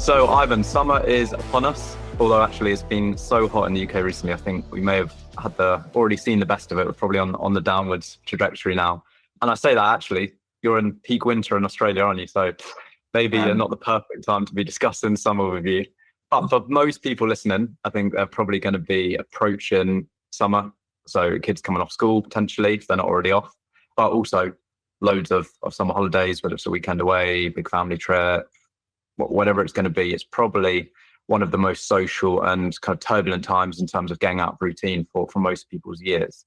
So, Ivan, summer is upon us. Although actually it's been so hot in the UK recently, I think we may have already seen the best of it. We're probably on the downwards trajectory now. And I say that actually, you're in peak winter in Australia, aren't you? So maybe not the perfect time to be discussing summer with you. But for most people listening, I think they're probably going to be approaching summer. So kids coming off school potentially, if they're not already off, but also loads of summer holidays, whether it's a weekend away, big family trip, whatever it's going to be. It's probably one of the most social and kind of turbulent times in terms of getting out of routine for most people's years.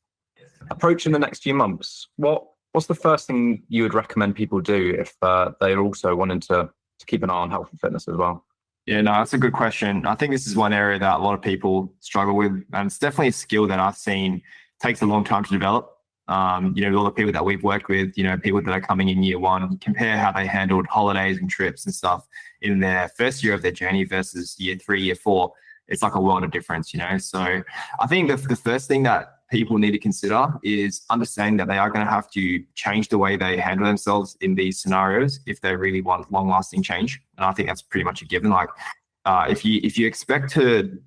Approaching the next few months, what's the first thing you would recommend people do if they're also wanting to keep an eye on health and fitness as well? Yeah, no, that's a good question. I think this is one area that a lot of people struggle with, and it's definitely a skill that I've seen takes a long time to develop. All the people that we've worked with, people that are coming in year one, compare how they handled holidays and trips and stuff in their first year of their journey versus year 3, year 4. It's like a world of difference, So I think the first thing that people need to consider is understanding that they are going to have to change the way they handle themselves in these scenarios if they really want long-lasting change. And I think that's pretty much a given. Like, if you expect to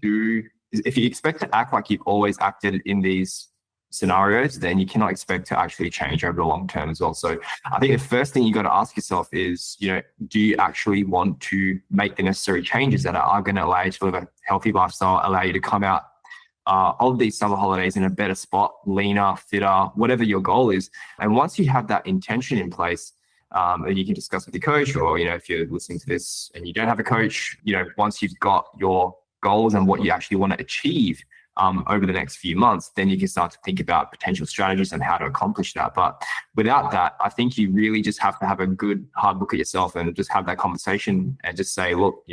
act like you've always acted in these scenarios, then you cannot expect to actually change over the long term as well. So I think the first thing you got to ask yourself is, do you actually want to make the necessary changes that are going to allow you to live a healthy lifestyle, allow you to come out of these summer holidays in a better spot, leaner, fitter, whatever your goal is. And once you have that intention in place, and you can discuss with your coach, or, if you're listening to this and you don't have a coach, once you've got your goals and what you actually want to achieve over the next few months, then you can start to think about potential strategies and how to accomplish that. But without that, I think you really just have to have a good hard look at yourself and just have that conversation and just say, look,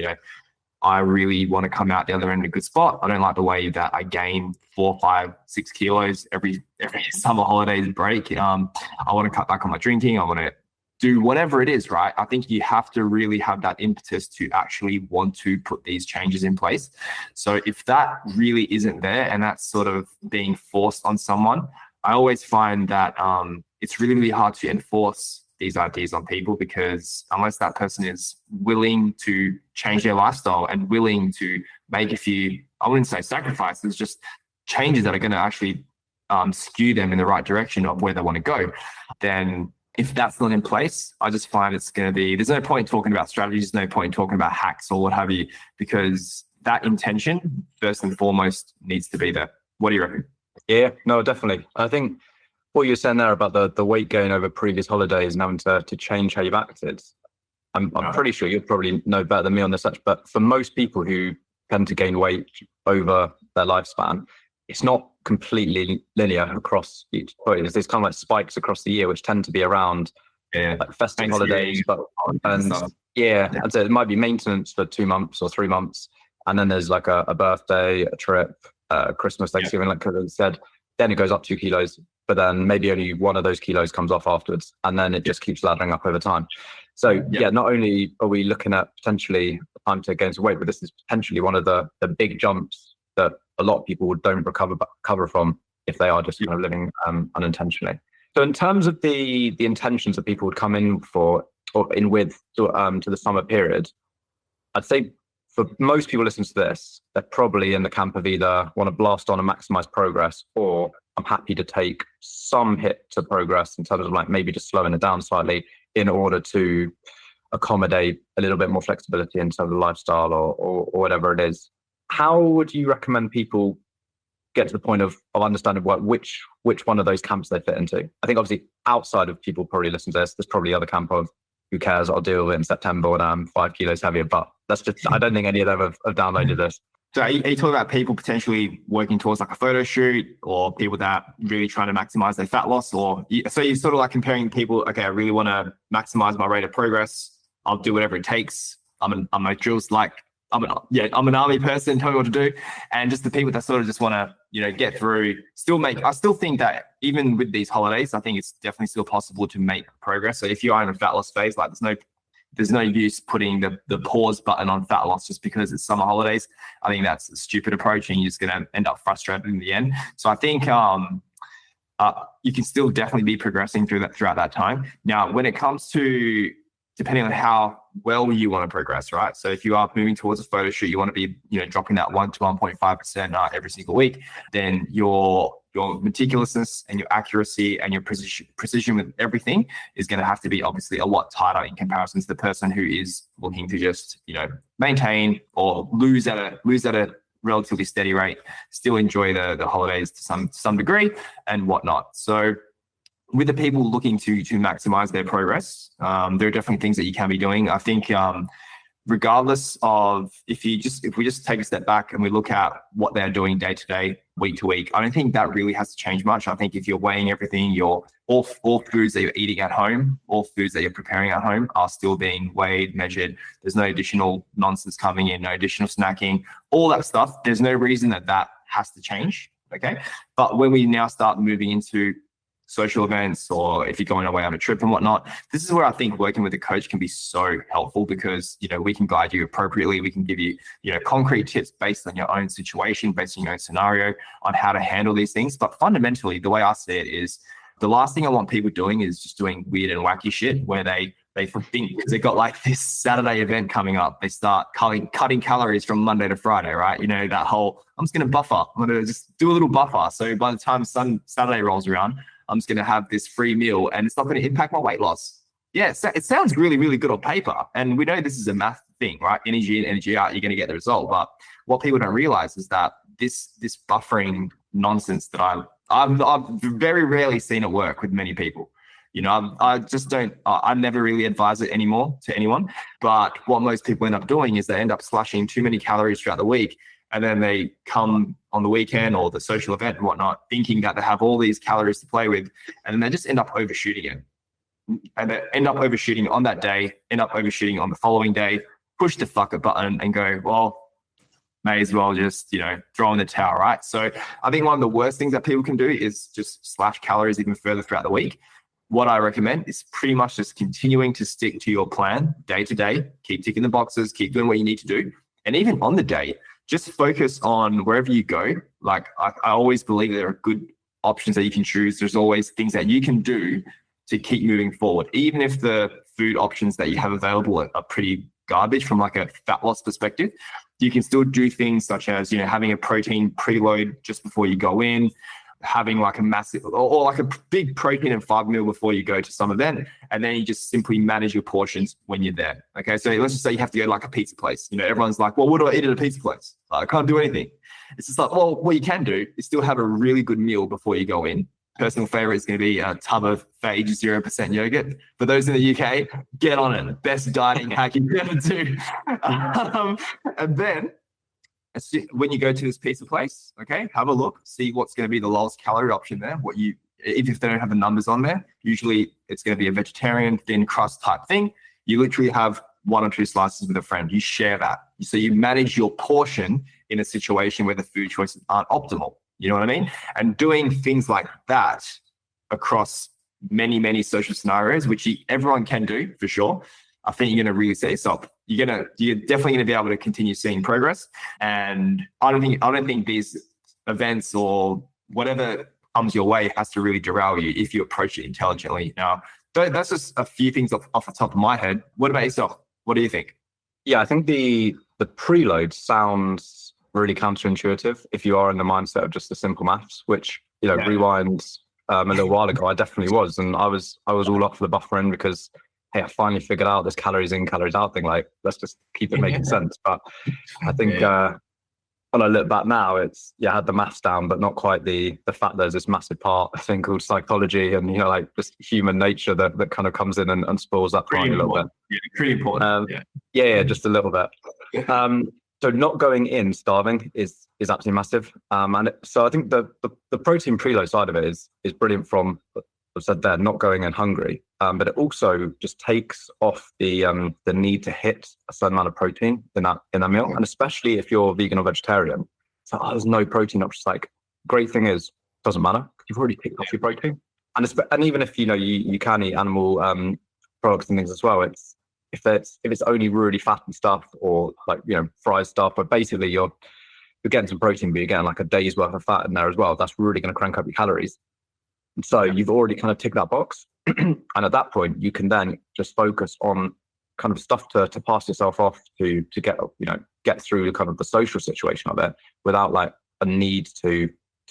I really want to come out the other end in a good spot. I don't like the way that I gain 4, 5, 6 kilos every summer holidays break. I want to cut back on my drinking. I want to do whatever it is, right? I think you have to really have that impetus to actually want to put these changes in place. So if that really isn't there and that's sort of being forced on someone, I always find that it's really, really hard to enforce these ideas on people, because unless that person is willing to change their lifestyle and willing to make a few, I wouldn't say sacrifices, just changes that are going to actually skew them in the right direction of where they want to go, then if that's not in place, I just find it's going to be, there's no point talking about strategies, no point talking about hacks or what have you, because that intention, first and foremost, needs to be there. What do you reckon? Yeah, no, definitely. I think what you're saying there about the weight gain over previous holidays and having to change how you've acted, I'm pretty sure you'd probably know better than me on this, but for most people who tend to gain weight over their lifespan, it's not completely linear across each point. There's kind of like spikes across the year, which tend to be around like festive holidays. And so it might be maintenance for 2 months or 3 months. And then there's like a birthday, a trip, Christmas, Thanksgiving, like I said, then it goes up 2 kilos, but then maybe only one of those kilos comes off afterwards. And then it just keeps laddering up over time. So not only are we looking at potentially time to gain some weight, but this is potentially one of the big jumps that a lot of people don't recover from if they are just kind of living unintentionally. So in terms of the intentions that people would come in for or in with to the summer period, I'd say for most people listening to this, they're probably in the camp of either want to blast on and maximize progress, or I'm happy to take some hit to progress in terms of like maybe just slowing it down slightly in order to accommodate a little bit more flexibility in terms of lifestyle or whatever it is. How would you recommend people get to the point of understanding which one of those camps they fit into? I think obviously outside of people probably listen to this, there's probably the other camp of who cares, I'll deal with it in September when I'm 5 kilos heavier, but that's just, I don't think any of them have downloaded this. So are you talking about people potentially working towards like a photo shoot, or people that really trying to maximize their fat loss? Or so you're sort of like comparing people, okay, I really want to maximize my rate of progress, I'll do whatever it takes. I'm a drills like, I'm an army person, tell me what to do. And just the people that sort of just want to, get through, I still think that even with these holidays, I think it's definitely still possible to make progress. So if you are in a fat loss phase, like there's no use putting the pause button on fat loss just because it's summer holidays. I think that's a stupid approach, and you're just going to end up frustrated in the end. So I think you can still definitely be progressing throughout that time. Now, when it comes to depending on how well you want to progress, right? So if you are moving towards a photo shoot, you want to be, dropping that 1 to 1.5% every single week, then your meticulousness and your accuracy and your precision with everything is going to have to be obviously a lot tighter in comparison to the person who is looking to just, maintain or lose at a relatively steady rate, still enjoy the holidays to some degree and whatnot. So with the people looking to maximize their progress, there are definitely things that you can be doing. I think regardless of if we just take a step back and we look at what they're doing day to day, week to week, I don't think that really has to change much. I think if you're weighing everything, all foods that you're eating at home, all foods that you're preparing at home are still being weighed, measured. There's no additional nonsense coming in, no additional snacking, all that stuff. There's no reason that has to change. Okay. But when we now start moving into social events, or if you're going away on a trip and whatnot, this is where I think working with a coach can be so helpful, because we can guide you appropriately. We can give you concrete tips based on your own situation, based on your own scenario, on how to handle these things. But fundamentally, the way I see it is, the last thing I want people doing is just doing weird and wacky shit where they think because they've got like this Saturday event coming up, they start cutting calories from Monday to Friday, right? That whole, I'm just going to buffer. I'm going to just do a little buffer. So by the time Saturday rolls around, I'm just going to have this free meal and it's not going to impact my weight loss. Yeah, it sounds really, really good on paper. And we know this is a math thing, right? Energy in, energy out, you're going to get the result. But what people don't realize is that this buffering nonsense that I've very rarely seen it work with many people. I never really advise it anymore to anyone. But what most people end up doing is they end up slashing too many calories throughout the week. And then they come on the weekend or the social event and whatnot, thinking that they have all these calories to play with. And then they just end up overshooting it. And they end up overshooting on that day, end up overshooting on the following day, push the fuck it button and go, well, may as well just, throw in the towel, right? So I think one of the worst things that people can do is just slash calories even further throughout the week. What I recommend is pretty much just continuing to stick to your plan day to day, keep ticking the boxes, keep doing what you need to do. And even on the day, just focus on wherever you go. Like I always believe there are good options that you can choose. There's always things that you can do to keep moving forward. Even if the food options that you have available are pretty garbage from like a fat loss perspective, you can still do things such as, having a protein preload just before you go in, having like a massive or like a big protein and fiber meal before you go to some event, and then you just simply manage your portions when you're there. Okay, so let's just say you have to go to like a pizza place. Everyone's like, well, what do I eat at a pizza place? I can't do anything. It's just like, well, what you can do is still have a really good meal before you go in. Personal favorite is going to be a tub of Phage 0% yogurt. For those in the UK, get on it. Best dieting hack you can ever do. And then when you go to this pizza place, okay, have a look, see what's going to be the lowest calorie option there. If they don't have the numbers on there, usually it's going to be a vegetarian thin crust type thing. You literally have 1 or 2 slices with a friend. You share that. So you manage your portion in a situation where the food choices aren't optimal. You know what I mean? And doing things like that across many, many social scenarios, which everyone can do for sure, I think you're going to really set yourself. You're definitely going to be able to continue seeing progress. And I don't think these events or whatever comes your way has to really derail you if you approach it intelligently. Now, that's just a few things off the top of my head. What about yourself? What do you think? Yeah, I think the preload sounds really counterintuitive if you are in the mindset of just the simple maths, which rewind a little while ago, I definitely was, and I was all up for the buffering because hey, I finally figured out this calories in, calories out thing. Like, let's just keep it making sense. But I think when I look back now, it's I had the maths down, but not quite the fact there's this massive part I think called psychology and like just human nature that kind of comes in and spoils that part a little bit. Yeah, pretty important. Yeah, just a little bit. So not going in starving is absolutely massive. So I think the protein preload side of it is brilliant from, I've said there, not going in hungry. But it also just takes off the need to hit a certain amount of protein in that meal. And especially if you're vegan or vegetarian, so there's no protein options. Like, great thing is, doesn't matter. You've already picked off your protein. And even if you can eat animal products and things as well, if it's only really fatty stuff or like fried stuff, but basically you're getting some protein, but you're getting like a day's worth of fat in there as well. That's really going to crank up your calories. And so you've already kind of ticked that box. And at that point, you can then just focus on kind of stuff to pass yourself off to get through kind of the social situation of it without like a need to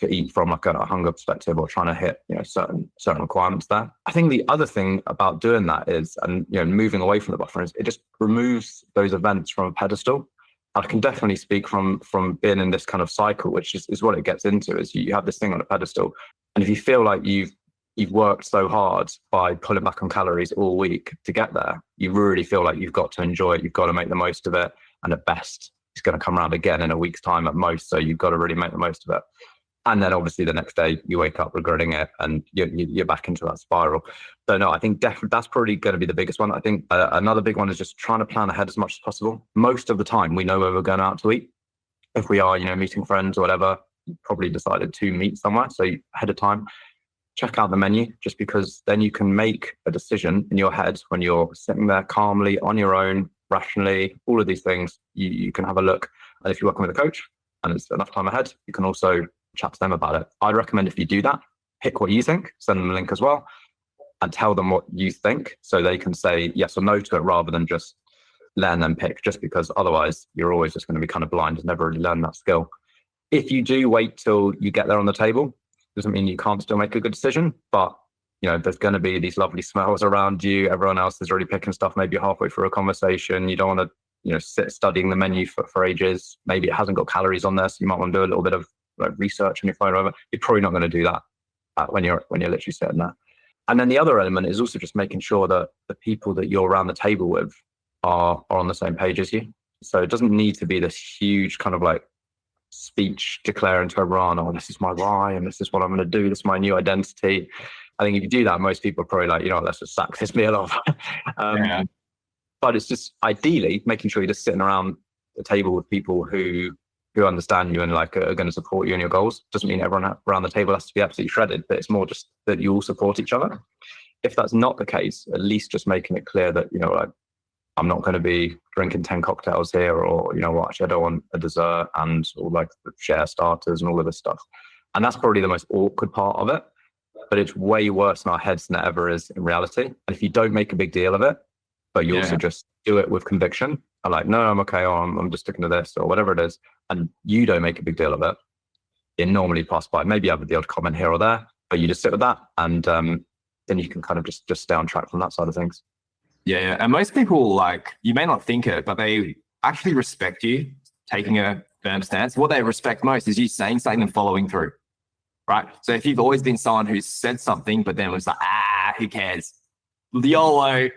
eat from like a hunger perspective or trying to hit certain requirements there. I think the other thing about doing that is, and moving away from the buffer, is it just removes those events from a pedestal. I can definitely speak from being in this kind of cycle, which is what it gets into, is you have this thing on a pedestal, and if you feel like you've worked so hard by pulling back on calories all week to get there, you really feel like you've got to enjoy it, you've got to make the most of it, and at best it's going to come around again in a week's time at most, so you've got to really make the most of it. And then obviously the next day you wake up regretting it and you're back into that spiral. So no, I think definitely that's probably going to be the biggest one. I think another big one is just trying to plan ahead as much as possible. Most of the time we know where we're going out to eat. If we are, meeting friends or whatever, you probably decided to meet somewhere. So ahead of time, check out the menu, just because then you can make a decision in your head when you're sitting there calmly on your own, rationally, all of these things, you can have a look. And if you're working with a coach and it's enough time ahead, you can also chat to them about it. I'd recommend if you do that, pick what you think, send them a link as well, and tell them what you think so they can say yes or no to it rather than just letting them pick, just because otherwise you're always just going to be kind of blind and never really learn that skill. If you do wait till you get there on the table, doesn't mean you can't still make a good decision, but there's going to be these lovely smells around you. Everyone else is already picking stuff, maybe halfway through a conversation. You don't want to sit studying the menu for ages. Maybe it hasn't got calories on there, so you might want to do a little bit of research on your phone or whatever. You're probably not going to do that when you're literally sitting there. And then the other element is also just making sure that the people that you're around the table with are on the same page as you. So it doesn't need to be this huge kind of like speech declaring to everyone, oh, this is my why and this is what I'm going to do, this is my new identity. I think if you do that, most people are probably like, let's just sack this meal off. But it's just ideally making sure you're just sitting around the table with people who understand you and like are going to support you in your goals. Doesn't mean everyone around the table has to be absolutely shredded, but it's more just that you all support each other. If that's not the case, at least just making it clear that, like, I'm not going to be drinking 10 cocktails here, or, actually I don't want a dessert and all like share starters and all of this stuff. And that's probably the most awkward part of it, but it's way worse in our heads than it ever is in reality. And if you don't make a big deal of it, but you also just do it with conviction, and like, no, I'm okay, or I'm just sticking to this, or whatever it is, and you don't make a big deal of it, it normally passes by. Maybe you have the odd comment here or there, but you just sit with that, and then you can kind of just stay on track from that side of things. Yeah. And most people, like, you may not think it, but they actually respect you taking a firm stance. What they respect most is you saying something and following through, right? So if you've always been someone who's said something, but then was like, who cares? YOLO.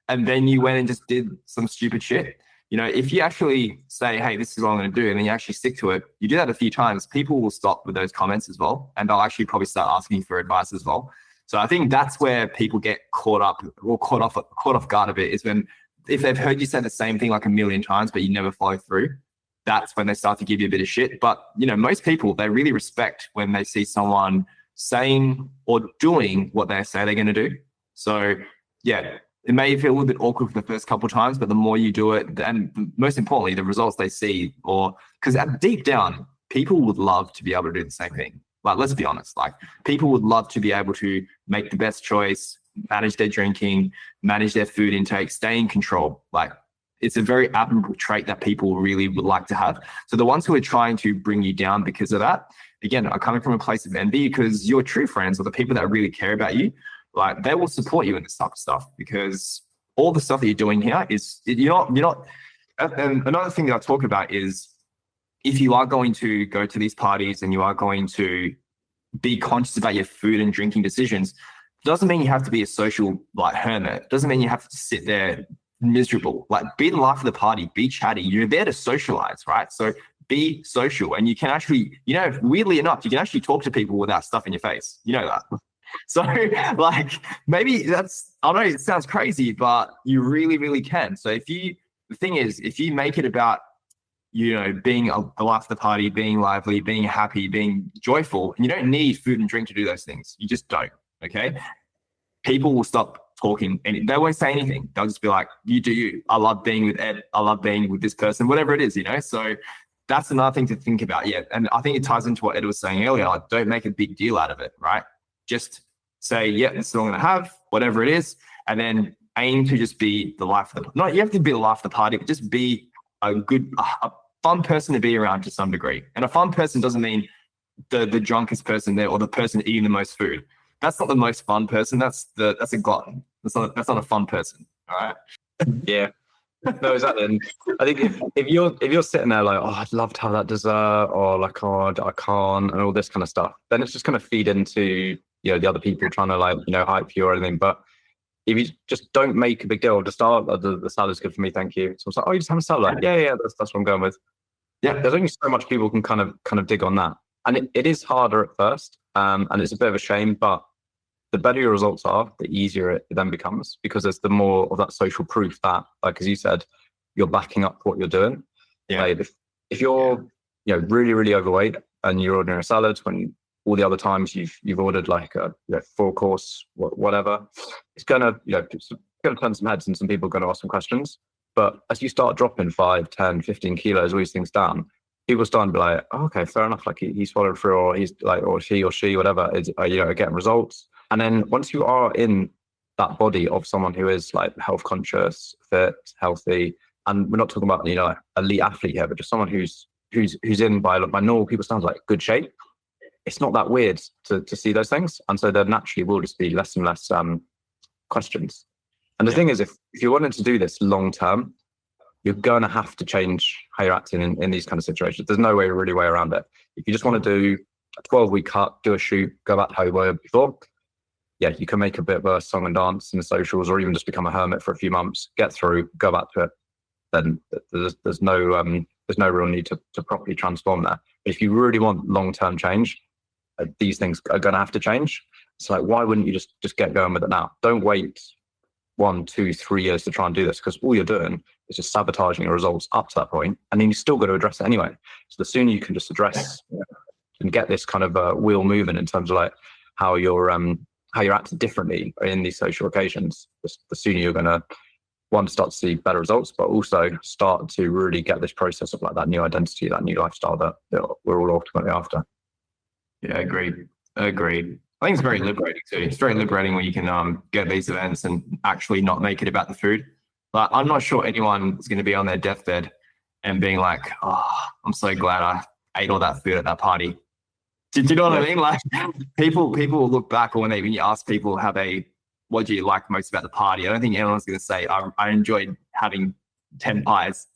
And then you went and just did some stupid shit. If you actually say, hey, this is what I'm going to do, and then you actually stick to it, you do that a few times, people will stop with those comments as well. And they'll actually probably start asking you for advice as well. So I think that's where people get caught off guard a bit, is when, if they've heard you say the same thing like a million times, but you never follow through, that's when they start to give you a bit of shit. But, most people, they really respect when they see someone saying or doing what they say they're going to do. So yeah, it may feel a little bit awkward for the first couple of times, but the more you do it, and most importantly, the results they see, because deep down, people would love to be able to do the same thing. Like, let's be honest, like, people would love to be able to make the best choice, manage their drinking, manage their food intake, stay in control. Like, it's a very admirable trait that people really would like to have. So the ones who are trying to bring you down because of that, again, are coming from a place of envy, because your true friends, or the people that really care about you, like, they will support you in this type of stuff, because all the stuff that you're doing here is, you're not. And another thing that I talk about is, if you are going to go to these parties and you are going to be conscious about your food and drinking decisions, doesn't mean you have to be a social like hermit. Doesn't mean you have to sit there miserable. Like, be the life of the party, be chatty. You're there to socialize, right? So be social, and you can actually, weirdly enough, you can actually talk to people without stuff in your face. You know that. So like, maybe that's, I don't know, it sounds crazy, but you really, really can. So the thing is, if you make it about, being a life of the party, being lively, being happy, being joyful, and you don't need food and drink to do those things. You just don't. Okay. People will stop talking and they won't say anything. They'll just be like, you do you. I love being with Ed. I love being with this person, whatever it is, So that's another thing to think about. Yeah. And I think it ties into what Ed was saying earlier. Like, don't make a big deal out of it, right? Just say, yeah, this is what I'm going to have, whatever it is. And then aim to just be the life of the, not, you have to be the life of the party, but just be a fun person to be around to some degree. And a fun person doesn't mean the drunkest person there or the person eating the most food. That's not the most fun person. That's a glutton. That's not a fun person. All right. Yeah. No, exactly. And I think if you're sitting there like, oh, I'd love to have that dessert, or like, oh, I can't, and all this kind of stuff, then it's just going to feed into, you know, the other people trying to, like, you know, hype you or anything. But if you just don't make a big deal, just start, the salad's good for me, thank you. So it's like, oh, you just have a salad? Yeah, that's what I'm going with. Yeah. There's only so much people can kind of dig on that, and it is harder at first, and it's a bit of a shame, but the better your results are, the easier it then becomes, because there's the more of that social proof that, like, as you said, you're backing up what you're doing. Yeah. Like if you're, you know, really, really overweight and you're ordering a salad when all the other times you've ordered like a, you know, 4-course, whatever, it's gonna, you know, it's gonna turn some heads and some people are gonna ask some questions. But as you start dropping 5, 10, 15 kilos, all these things down, people start to be like, oh, okay, fair enough. Like he swallowed through, or he's like, or she, whatever, is, you know, getting results. And then once you are in that body of someone who is like health conscious, fit, healthy, and we're not talking about, you know, like elite athlete here, but just someone who's in by normal people standards, like good shape, it's not that weird to see those things. And so there naturally will just be less and less questions. And the thing is, if you're wanting to do this long term, you're going to have to change how you're acting in these kind of situations. There's no way around it. If you just want to do a 12-week cut, do a shoot, go back to how you were before, yeah, you can make a bit of a song and dance in the socials, or even just become a hermit for a few months, get through, go back to it. Then there's no real need to properly transform that. But if you really want long-term change, these things are going to have to change. So like, why wouldn't you just get going with it now? Don't wait 1, 2, 3 years to try and do this, because all you're doing is just sabotaging your results up to that point, and then you still got to address it anyway. So the sooner you can just address and get this kind of wheel moving in terms of like how you're acting differently in these social occasions, the sooner you're going to, one, start to see better results, but also start to really get this process of like that new identity, that new lifestyle that we're all ultimately after. Yeah, agreed. I think it's very liberating too. It's very liberating when you can get these events and actually not make it about the food. Like, I'm not sure anyone is going to be on their deathbed and being like, oh, I'm so glad I ate all that food at that party. Do you know what I mean? Like, people will look back, or when you ask people what do you like most about the party, I don't think anyone's going to say, I enjoyed having 10 pies.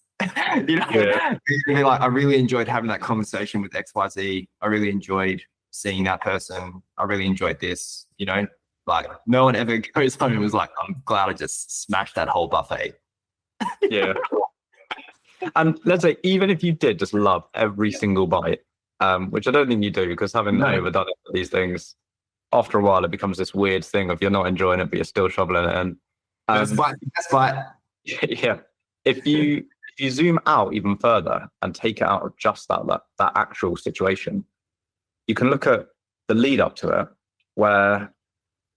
You know, like, I really enjoyed having that conversation with XYZ. I really enjoyed seeing that person. I really enjoyed this. You know, like, no one ever goes home and was like, I'm glad I just smashed that whole buffet. Yeah. And let's say, even if you did just love every single bite, which I don't think you do, because having overdone it for these things, after a while it becomes this weird thing of you're not enjoying it, but you're still shoveling it in. Best bite. Yeah. If you zoom out even further and take it out of just that actual situation, you can look at the lead up to it, where,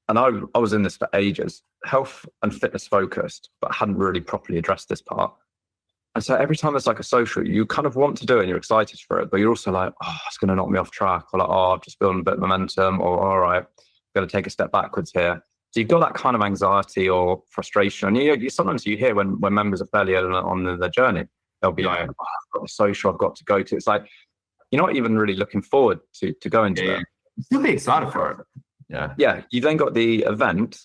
and I was in this for ages, health and fitness focused, but hadn't really properly addressed this part. And so every time there's like a social, you kind of want to do it and you're excited for it, but you're also like, oh, it's going to knock me off track, or like, oh, I'm just building a bit of momentum, or all right, got to take a step backwards here. So you've got that kind of anxiety or frustration. And you sometimes you hear when members are fairly early on their journey, they'll be like, oh, I've got the social I've got to go to. It's like, you're not even really looking forward to going to it. Still be excited for it. Yeah. You've then got the event,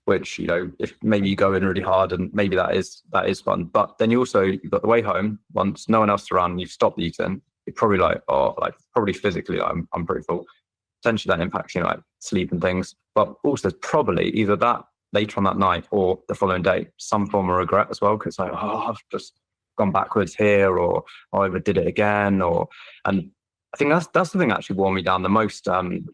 which, you know, if maybe you go in really hard and maybe that is fun, but then you've got the way home. Once no one else is around, you've stopped eating, you're probably like, oh, like, probably physically I'm pretty full. Potentially that impacts, you know, like sleep and things, but also there's probably either that later on that night or the following day, some form of regret as well, because like, oh, I've just gone backwards here, or I overdid it again, and I think that's the thing that actually wore me down the most. In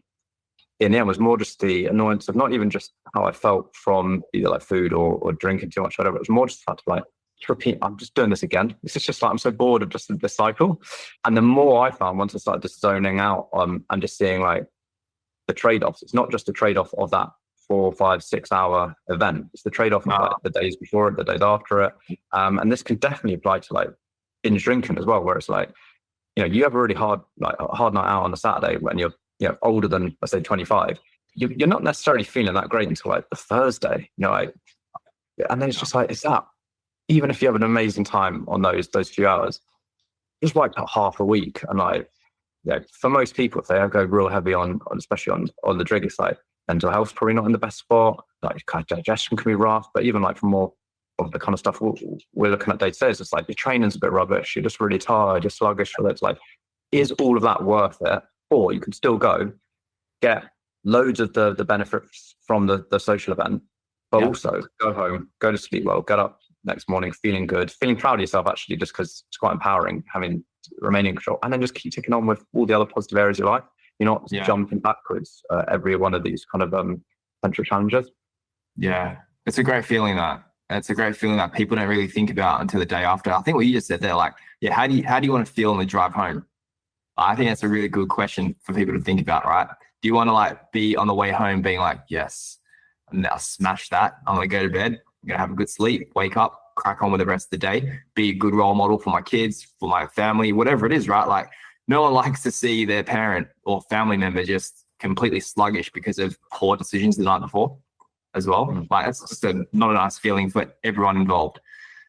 the end, was more just the annoyance of not even just how I felt from either like food or drinking too much, whatever. It was more just the fact of like, repeat, I'm just doing this again. This is just like, I'm so bored of just the cycle. And the more I found, once I started just zoning out and just seeing like the trade-offs, it's not just a trade-off of that 4, 5, 6 hour event. It's the trade-off of like the days before it, the days after it. And this can definitely apply to like binge drinking as well, where it's like, you know, you have a really hard night out on a Saturday when you're, you know, older than, let's say, 25, you're not necessarily feeling that great until like the Thursday. You know, like, And then it's just like, is that, even if you have an amazing time on those few hours, just wiped out half a week. And like, yeah, for most people, if they go real heavy on especially on the trigger side, mental health's probably not in the best spot. Like kind of digestion can be rough, but even like for more of the kind of stuff we're looking at day to day, it's just like your training's a bit rubbish. You're just really tired. You're sluggish. So it's like, is all of that worth it? Or you can still go get loads of the benefits from the social event, but also go home, go to sleep well, get up next morning feeling good, feeling proud of yourself actually, just because it's quite empowering having remaining in control, and then just keep ticking on with all the other positive areas of your life. You're not jumping backwards every one of these kind of potential challenges. Yeah, it's a great feeling that people don't really think about until the day after. I think what you just said there, like, yeah, how do you want to feel on the drive home? I think that's a really good question for people to think about, right? Do you want to like be on the way home being like, yes, now smash that, I'm gonna go to bed, I'm gonna have a good sleep, wake up, crack on with the rest of the day, be a good role model for my kids, for my family, whatever it is, right? Like, no one likes to see their parent or family member just completely sluggish because of poor decisions the night before as well. Like, it's just not a nice feeling for everyone involved.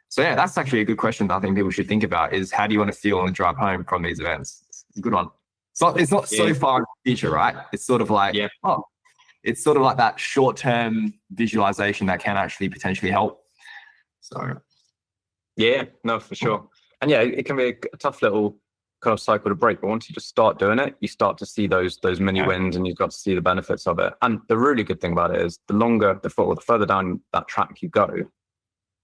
So yeah, that's actually a good question that I think people should think about, is how do you want to feel on the drive home from these events? It's a good one. It's not so far in the future, right? It's sort of like, it's sort of like that short-term visualization that can actually potentially help. So yeah, no, for sure. And yeah, it can be a tough little kind of cycle to break, but once you just start doing it, you start to see those mini wins, and you've got to see the benefits of it. And the really good thing about it is the further down that track you go,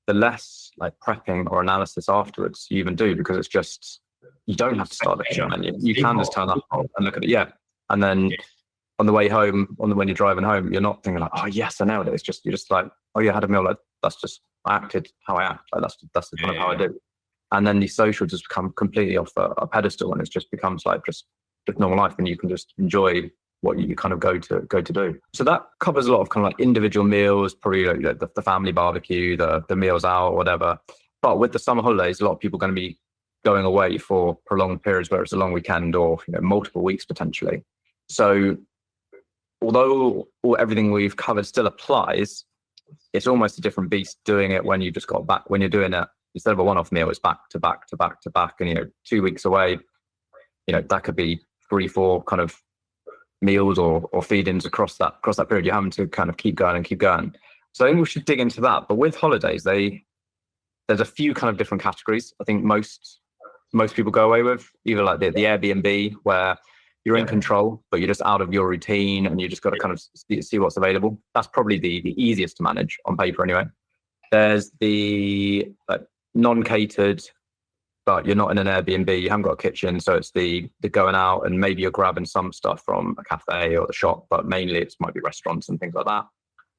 the less like prepping or analysis afterwards you even do, because it's just, you don't have to start looking at it. You can just turn up and look at it. Yeah. And then on the way home, when you're driving home, you're not thinking like, oh yes, I nailed it. It's just, you're just like, oh yeah, I had a meal. Like, that's just, I acted how I act. Like, that's the kind of how I do. And then the social just become completely off a pedestal, and it just becomes like just normal life, and you can just enjoy what you kind of go to do. So that covers a lot of kind of like individual meals, probably like the family barbecue, the meals out, whatever. But with the summer holidays, a lot of people are going to be going away for prolonged periods where it's a long weekend, or multiple weeks potentially. So although everything we've covered still applies, it's almost a different beast doing it when you just got back, when you're doing it instead of a one-off meal, it's back to back to back to back. And 2 weeks away, that could be 3-4 kind of meals or feed-ins across that period. You're having to kind of keep going. So I think we should dig into that. But with holidays, there's a few kind of different categories. I think most people go away with either like the Airbnb, where you're in control, but you're just out of your routine, and you just got to kind of see what's available. That's probably the easiest to manage on paper anyway. There's the non-catered, but you're not in an Airbnb, you haven't got a kitchen, so it's the going out, and maybe you're grabbing some stuff from a cafe or the shop, but mainly it might be restaurants and things like that.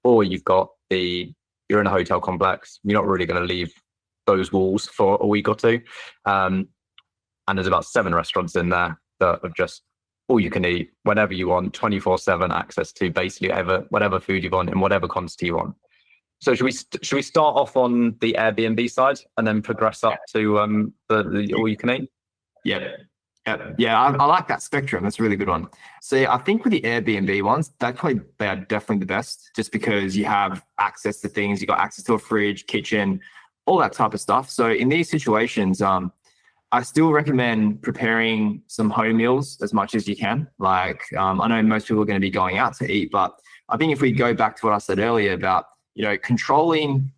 Or you've got you're in a hotel complex, you're not really going to leave those walls for a week or two, and there's about 7 restaurants in there that are just all you can eat whenever you want, 24/7 access to basically whatever food you want in whatever quantity you want. So should we start off on the Airbnb side and then progress up to the all you can eat? Yeah. I like that spectrum. That's a really good one. So I think with the Airbnb ones, they are definitely the best, just because you have access to things. You got access to a fridge, kitchen, all that type of stuff. So in these situations, I still recommend preparing some home meals as much as you can. Like, I know most people are going to be going out to eat, but I think if we go back to what I said earlier about, controlling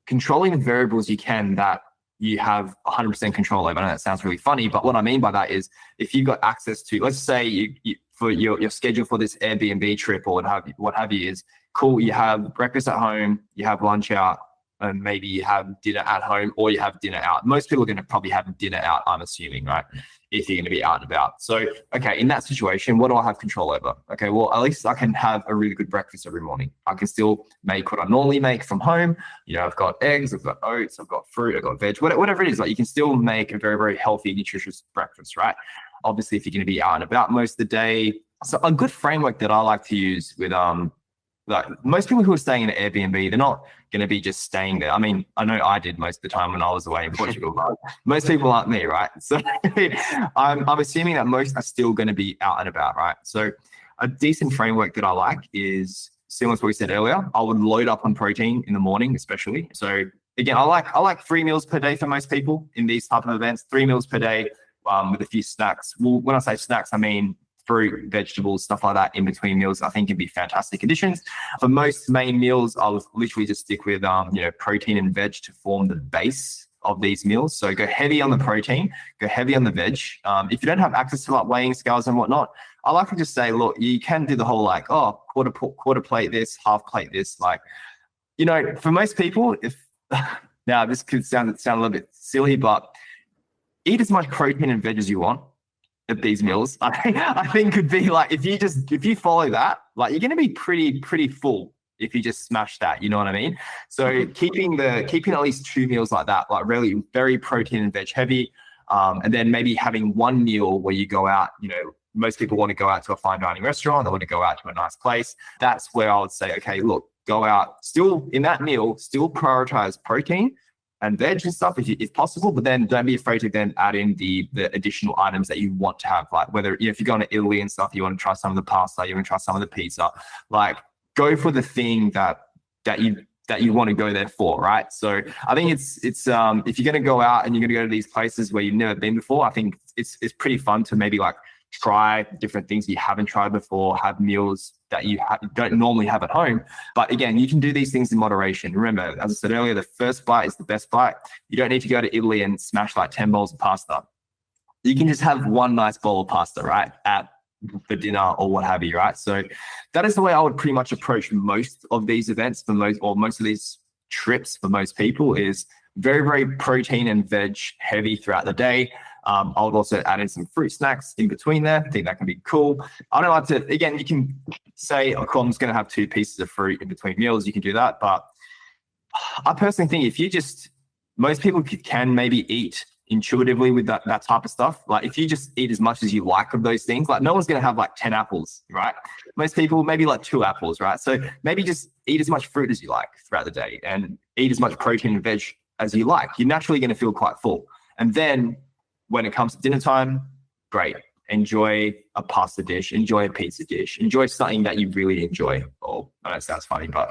the variables you can that you have 100% control over. I know that sounds really funny, but what I mean by that is, if you've got access to, let's say you for your schedule for this Airbnb trip or what have you is cool. You have breakfast at home, you have lunch out, and maybe you have dinner at home, or you have dinner out. Most people are going to probably have dinner out, I'm assuming, right? If you're going to be out and about. So, okay, in that situation, what do I have control over? Okay, well, at least I can have a really good breakfast every morning. I can still make what I normally make from home. I've got eggs, I've got oats, I've got fruit, I've got veg, whatever it is. Like, you can still make a very, very healthy, nutritious breakfast, right? Obviously, if you're going to be out and about most of the day. So a good framework that I like to use with like most people who are staying in an Airbnb, they're not going to be just staying there. I mean, I know I did most of the time when I was away in Portugal, but most people aren't me, right? So I'm assuming that most are still going to be out and about, right? So a decent framework that I like is similar to what we said earlier, I would load up on protein in the morning, especially. So again, I like 3 meals per day for most people in these type of events, 3 meals per day with a few snacks. Well, when I say snacks, I mean fruit, vegetables, stuff like that in between meals. I think can be fantastic additions. For most main meals, I would literally just stick with protein and veg to form the base of these meals. So go heavy on the protein, go heavy on the veg. If you don't have access to like weighing scales and whatnot, I like to just say, look, you can do the whole like, oh, quarter plate this, half plate this. Like, for most people, if now this could sound a little bit silly, but eat as much protein and veg as you want at these meals. I think could be like, if you follow that, like you're going to be pretty full if you just smash that, you know what I mean? So keeping at least 2 meals like that, like really very protein and veg heavy. And then maybe having 1 meal where you go out, most people want to go out to a fine dining restaurant. They want to go out to a nice place. That's where I would say, okay, look, go out still in that meal, still prioritize protein and veg and stuff if possible, but then don't be afraid to then add in the additional items that you want to have. Like whether, if you're going to Italy and stuff, you want to try some of the pasta, you want to try some of the pizza, like go for the thing that you want to go there for, right? So I think it's if you're going to go out and you're going to go to these places where you've never been before, I think it's pretty fun to maybe like try different things you haven't tried before, have meals that you don't normally have at home. But again, you can do these things in moderation. Remember, as I said earlier, the first bite is the best bite. You don't need to go to Italy and smash like 10 bowls of pasta. You can just have one nice bowl of pasta, right, at the dinner or what have you, right? So that is the way I would pretty much approach most of these events most of these trips for most people, is very, very protein and veg heavy throughout the day. I would also add in some fruit snacks in between there. I think that can be cool. I don't like to, again, you can say, oh, cool, I'm just going to have 2 pieces of fruit in between meals. You can do that. But I personally think most people can maybe eat intuitively with that type of stuff. Like if you just eat as much as you like of those things, like no one's going to have like 10 apples, right? Most people maybe like 2 apples, right? So maybe just eat as much fruit as you like throughout the day and eat as much protein and veg as you like. You're naturally going to feel quite full. And then when it comes to dinner time, great. Enjoy a pasta dish, enjoy a pizza dish, enjoy something that you really enjoy. Oh, I know it sounds funny, but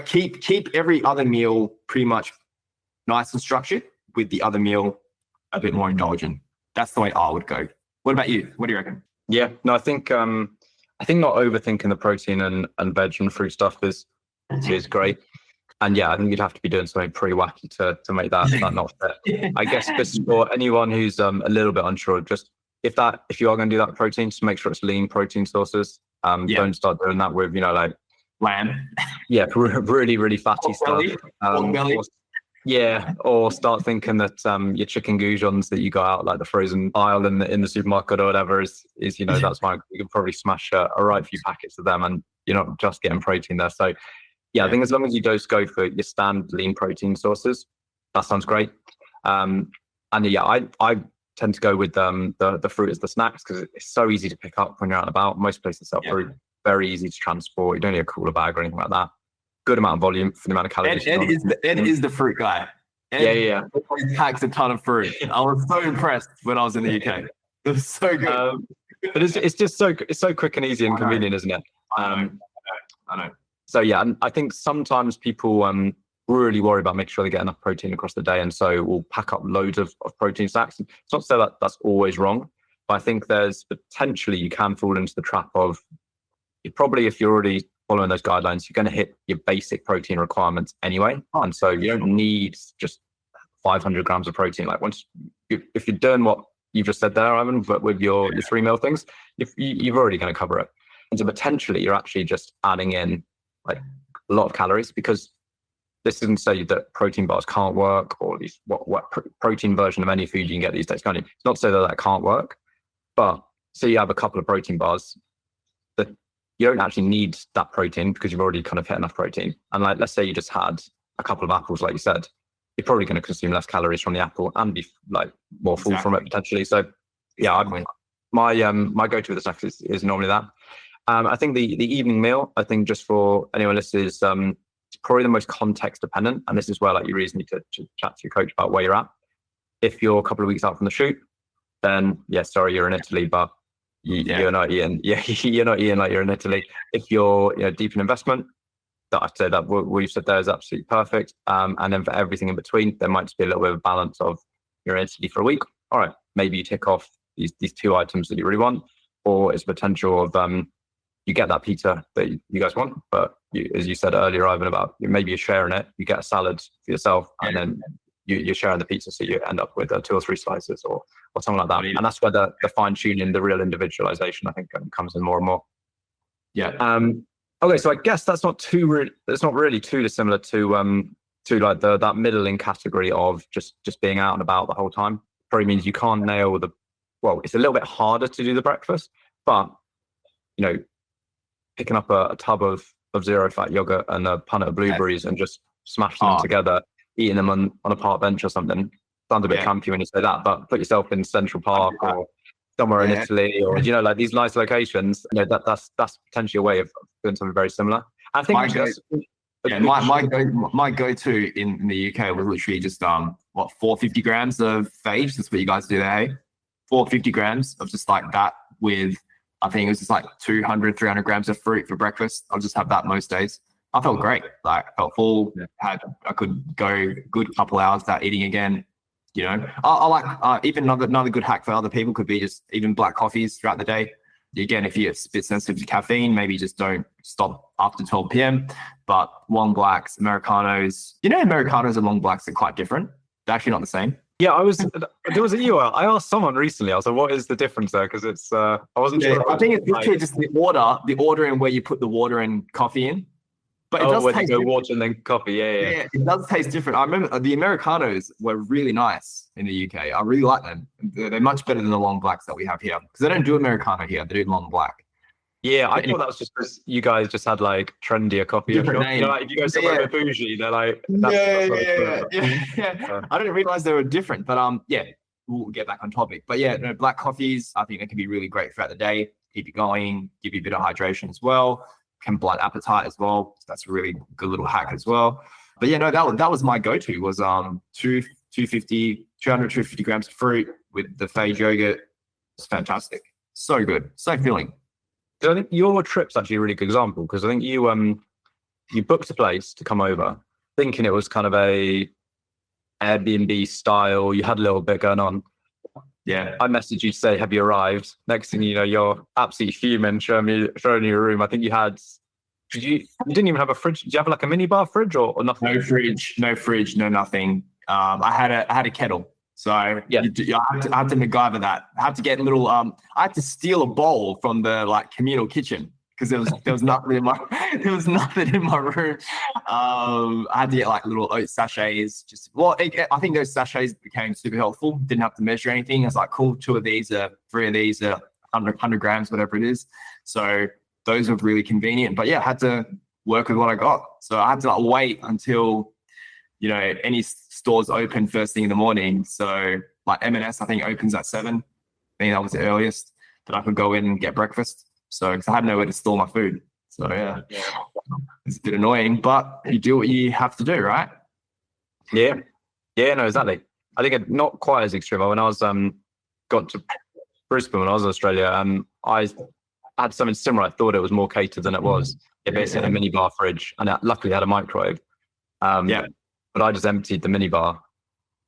keep every other meal pretty much nice and structured, with the other meal a bit more indulgent. That's the way I would go. What about you? What do you reckon? Yeah, no, I think not overthinking the protein and veg and fruit stuff is great. And yeah, I think you'd have to be doing something pretty wacky to make that not fit. I guess just for anyone who's a little bit unsure, just if you are going to do that protein, just make sure it's lean protein sources. Don't start doing that with like lamb. Yeah, really, really fatty stuff. Or start thinking that your chicken goujons that you got out like the frozen aisle in the supermarket or whatever is that's fine. You can probably smash a right few packets of them, and you're not just getting protein there. So yeah, I think as long as you just go for your standard lean protein sources, that sounds great. And yeah, I tend to go with the fruit as the snacks because it's so easy to pick up when you're out and about. Most places sell fruit, very easy to transport. You don't need a cooler bag or anything like that. Good amount of volume for the amount of calories. Ed is the fruit guy. Yeah. He packs a ton of fruit. I was so impressed when I was in the UK. It was so good. But it's just so quick and easy and convenient, isn't it? I know. So yeah, and I think sometimes people really worry about making sure they get enough protein across the day, and so we'll pack up loads of protein snacks. It's not to say that that's always wrong, but I think there's potentially you can fall into the trap of if you're already following those guidelines, you're going to hit your basic protein requirements anyway, and so you don't need just 500 grams of protein. Like if you're doing what you've just said there, Ivan, but with your 3 meal things, you've already going to cover it, and so potentially you're actually just adding in like a lot of calories, because this doesn't say that protein bars can't work, or these what protein version of any food you can get these days. It's not to say that can't work, but say you have a couple of protein bars that you don't actually need that protein because you've already kind of hit enough protein. And like, let's say you just had a couple of apples, like you said, you're probably going to consume less calories from the apple and be like more full from it potentially. So yeah, my go-to with the snacks is normally that. I think the evening meal, I think just for anyone listening, is it's probably the most context dependent. And this is where like you really need to chat to your coach about where you're at. If you're a couple of weeks out from the shoot, then yeah, sorry, you're in Italy, but you're not eating. Yeah, you're not eating like you're in Italy. If you're deep in investment, that I'd say that what we've said there is absolutely perfect. And then for everything in between, there might just be a little bit of balance of you're in Italy for a week. All right, maybe you tick off these two items that you really want, or it's potential of you get that pizza that you guys want, but as you said earlier, Ivan, about maybe you're sharing it. You get a salad for yourself, and then you're sharing the pizza, so you end up with 2 or 3 slices or something like that. And that's where the fine tuning, the real individualization, I think, comes in more and more. Yeah. Okay, so I guess that's not really too dissimilar to like that middling category of just being out and about the whole time. Probably means you can't nail it's a little bit harder to do the breakfast, but picking up a tub of zero fat yogurt and a punnet of blueberries and just smashing them together, eating them on a park bench or something. Sounds a bit campy when you say that, but put yourself in Central Park or somewhere in Italy, or like these nice locations. That's potentially a way of doing something very similar. I think my go-to in the UK was literally just 450 grams of phage. That's what you guys do there, hey? 450 grams of just like that with, I think it was just like 200, 300 grams of fruit for breakfast. I'll just have that most days. I felt great. Like I felt full. I could go a good couple hours without eating again. I like even another good hack for other people could be just even black coffees throughout the day. Again, if you're a bit sensitive to caffeine, maybe just don't stop after 12 p.m. But long blacks, Americanos, Americanos and long blacks are quite different. They're actually not the same. Yeah, I asked someone recently, I was like, what is the difference there? Because it's, I wasn't sure. I think it's literally just the order and where you put the water and coffee in. But it does taste different. Water and then coffee, yeah. It does taste different. I remember the Americanos were really nice in the UK. I really like them. They're much better than the long blacks that we have here. Because they don't do Americano here. They do long black. Yeah, I thought that was just because you guys just had like trendier coffee. Different name. Like if you go somewhere with bougie, they're like, yeah. I didn't realize they were different, but we'll get back on topic. But black coffees, I think they can be really great throughout the day. Keep you going, give you a bit of hydration as well. Can blunt appetite as well. So that's a really good little hack as well. But that was my go-to was 250 grams of fruit with the phage yogurt. It's fantastic. So good. So filling. I think your trip's actually a really good example because I think you booked a place to come over thinking it was kind of a Airbnb style. You had a little bit going on. Yeah. I messaged you to say, have you arrived? Next thing you know, you're absolutely fuming, showing you your room. I think you didn't even have a fridge. Did you have like a minibar fridge or nothing? No fridge, no nothing. I had a kettle. So I had to MacGyver that. I had to get I had to steal a bowl from the communal kitchen because there was nothing in my room. I had to get little oat sachets. I think those sachets became super helpful. Didn't have to measure anything. I was like, cool, 2 of these, 3 of these, 100 grams, whatever it is. So those were really convenient. But I had to work with what I got. So I had to wait until any stores open first thing in the morning. So M&S, I think opens at 7. I think that was the earliest that I could go in and get breakfast. So, because I had nowhere to store my food. So it's a bit annoying, but you do what you have to do, right? Yeah, no, exactly. I think not quite as extreme. When I was got to Brisbane when I was in Australia, I had something similar. I thought it was more catered than it was. It basically had a minibar fridge, and it luckily had a microwave. But I just emptied the minibar,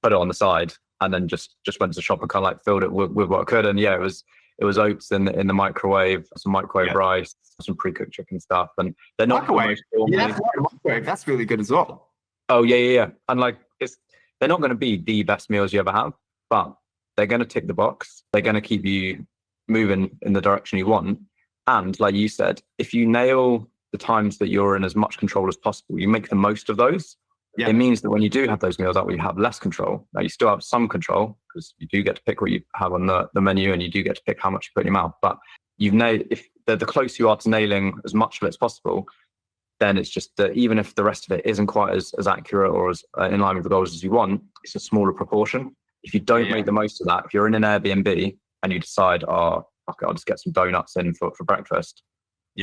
put it on the side, and then just went to the shop and kind of filled it with what I could. And it was oats in the microwave, some microwave rice, some pre-cooked chicken stuff, and they're not microwave. Microwave. That's really good as well. Oh yeah. And they're not going to be the best meals you ever have, but they're going to tick the box. They're going to keep you moving in the direction you want. And like you said, if you nail the times that you're in as much control as possible, you make the most of those. Yeah. It means that when you do have those meals out where you have less control, now you still have some control because you do get to pick what you have on the menu and you do get to pick how much you put in your mouth. But if the closer you are to nailing as much of it as possible, then it's just that even if the rest of it isn't quite as accurate or as in line with the goals as you want, it's a smaller proportion. If you don't make the most of that, if you're in an Airbnb and you decide, I'll just get some donuts in for breakfast,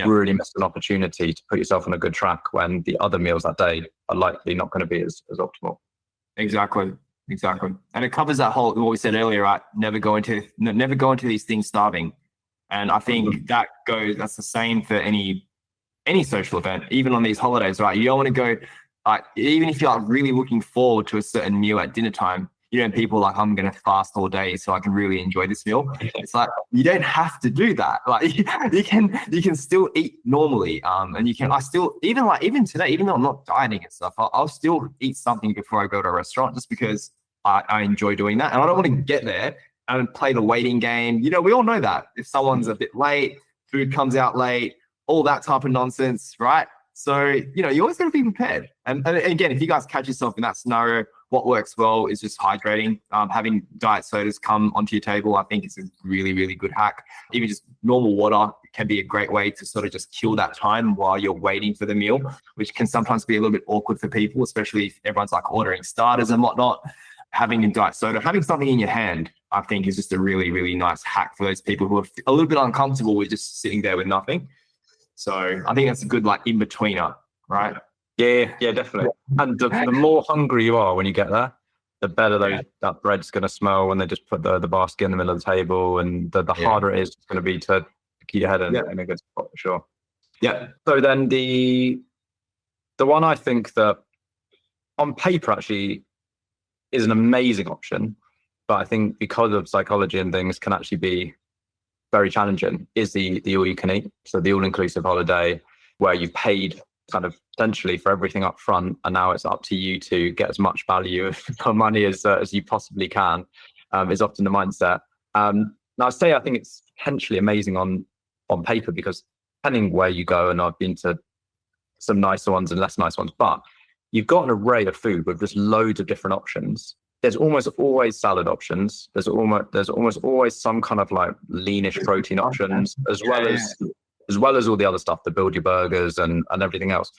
really missed an opportunity to put yourself on a good track when the other meals that day are likely not going to be as optimal. Exactly. And it covers that whole what we said earlier, right? Never go into these things starving. And I think that's the same for any social event, even on these holidays, right? You don't want to go, like, even if you're like really looking forward to a certain meal at dinner time, people like, I'm going to fast all day so I can really enjoy this meal. It's like, you don't have to do that. Like you can still eat normally. And even today, even though I'm not dieting and stuff, I'll still eat something before I go to a restaurant just because I enjoy doing that. And I don't want to get there and play the waiting game. We all know that if someone's a bit late, food comes out late, all that type of nonsense, right? So, you always got to be prepared. And again, if you guys catch yourself in that scenario, what works well is just hydrating. Having diet sodas come onto your table, I think is a really, really good hack. Even just normal water can be a great way to sort of just kill that time while you're waiting for the meal, which can sometimes be a little bit awkward for people, especially if everyone's like ordering starters and whatnot. Having a diet soda, having something in your hand, I think is just a really, really nice hack for those people who are a little bit uncomfortable with just sitting there with nothing. So I think that's a good like in-betweener, right? Yeah, definitely. And the more hungry you are when you get there, the better that bread's going to smell when they just put the basket in the middle of the table, and the harder it is going to be to keep your head in a good spot for sure. Yeah. So then the one I think that on paper actually is an amazing option, but I think because of psychology and things can actually be very challenging, is the all you can eat. So the all-inclusive holiday where you paid kind of potentially for everything up front, and now it's up to you to get as much value for money as you possibly can, is often the mindset. Now I say I think it's potentially amazing on paper because depending where you go, and I've been to some nicer ones and less nice ones, but you've got an array of food with just loads of different options. There's almost always salad options. There's almost always some kind of like leanish protein options, as well as all the other stuff, the build your burgers and everything else.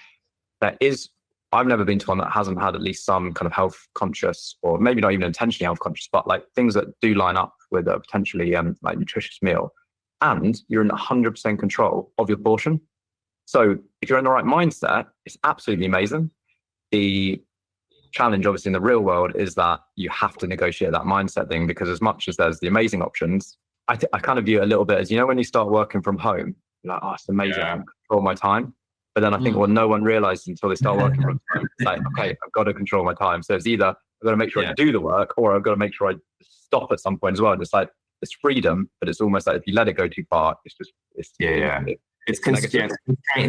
I've never been to one that hasn't had at least some kind of health conscious, or maybe not even intentionally health conscious, but like things that do line up with a potentially like nutritious meal. And you're in 100% control of your portion. So if you're in the right mindset, it's absolutely amazing. The challenge, obviously, in the real world is that you have to negotiate that mindset thing, because as much as there's the amazing options, I kind of view it a little bit as, when you start working from home, you're like, oh, it's amazing, I can control my time. But then I think, well, no one realizes until they start working from home, it's like, okay, I've got to control my time. So it's either I've got to make sure I do the work, or I've got to make sure I stop at some point as well. And it's like, it's freedom, but it's almost like if you let it go too far, it's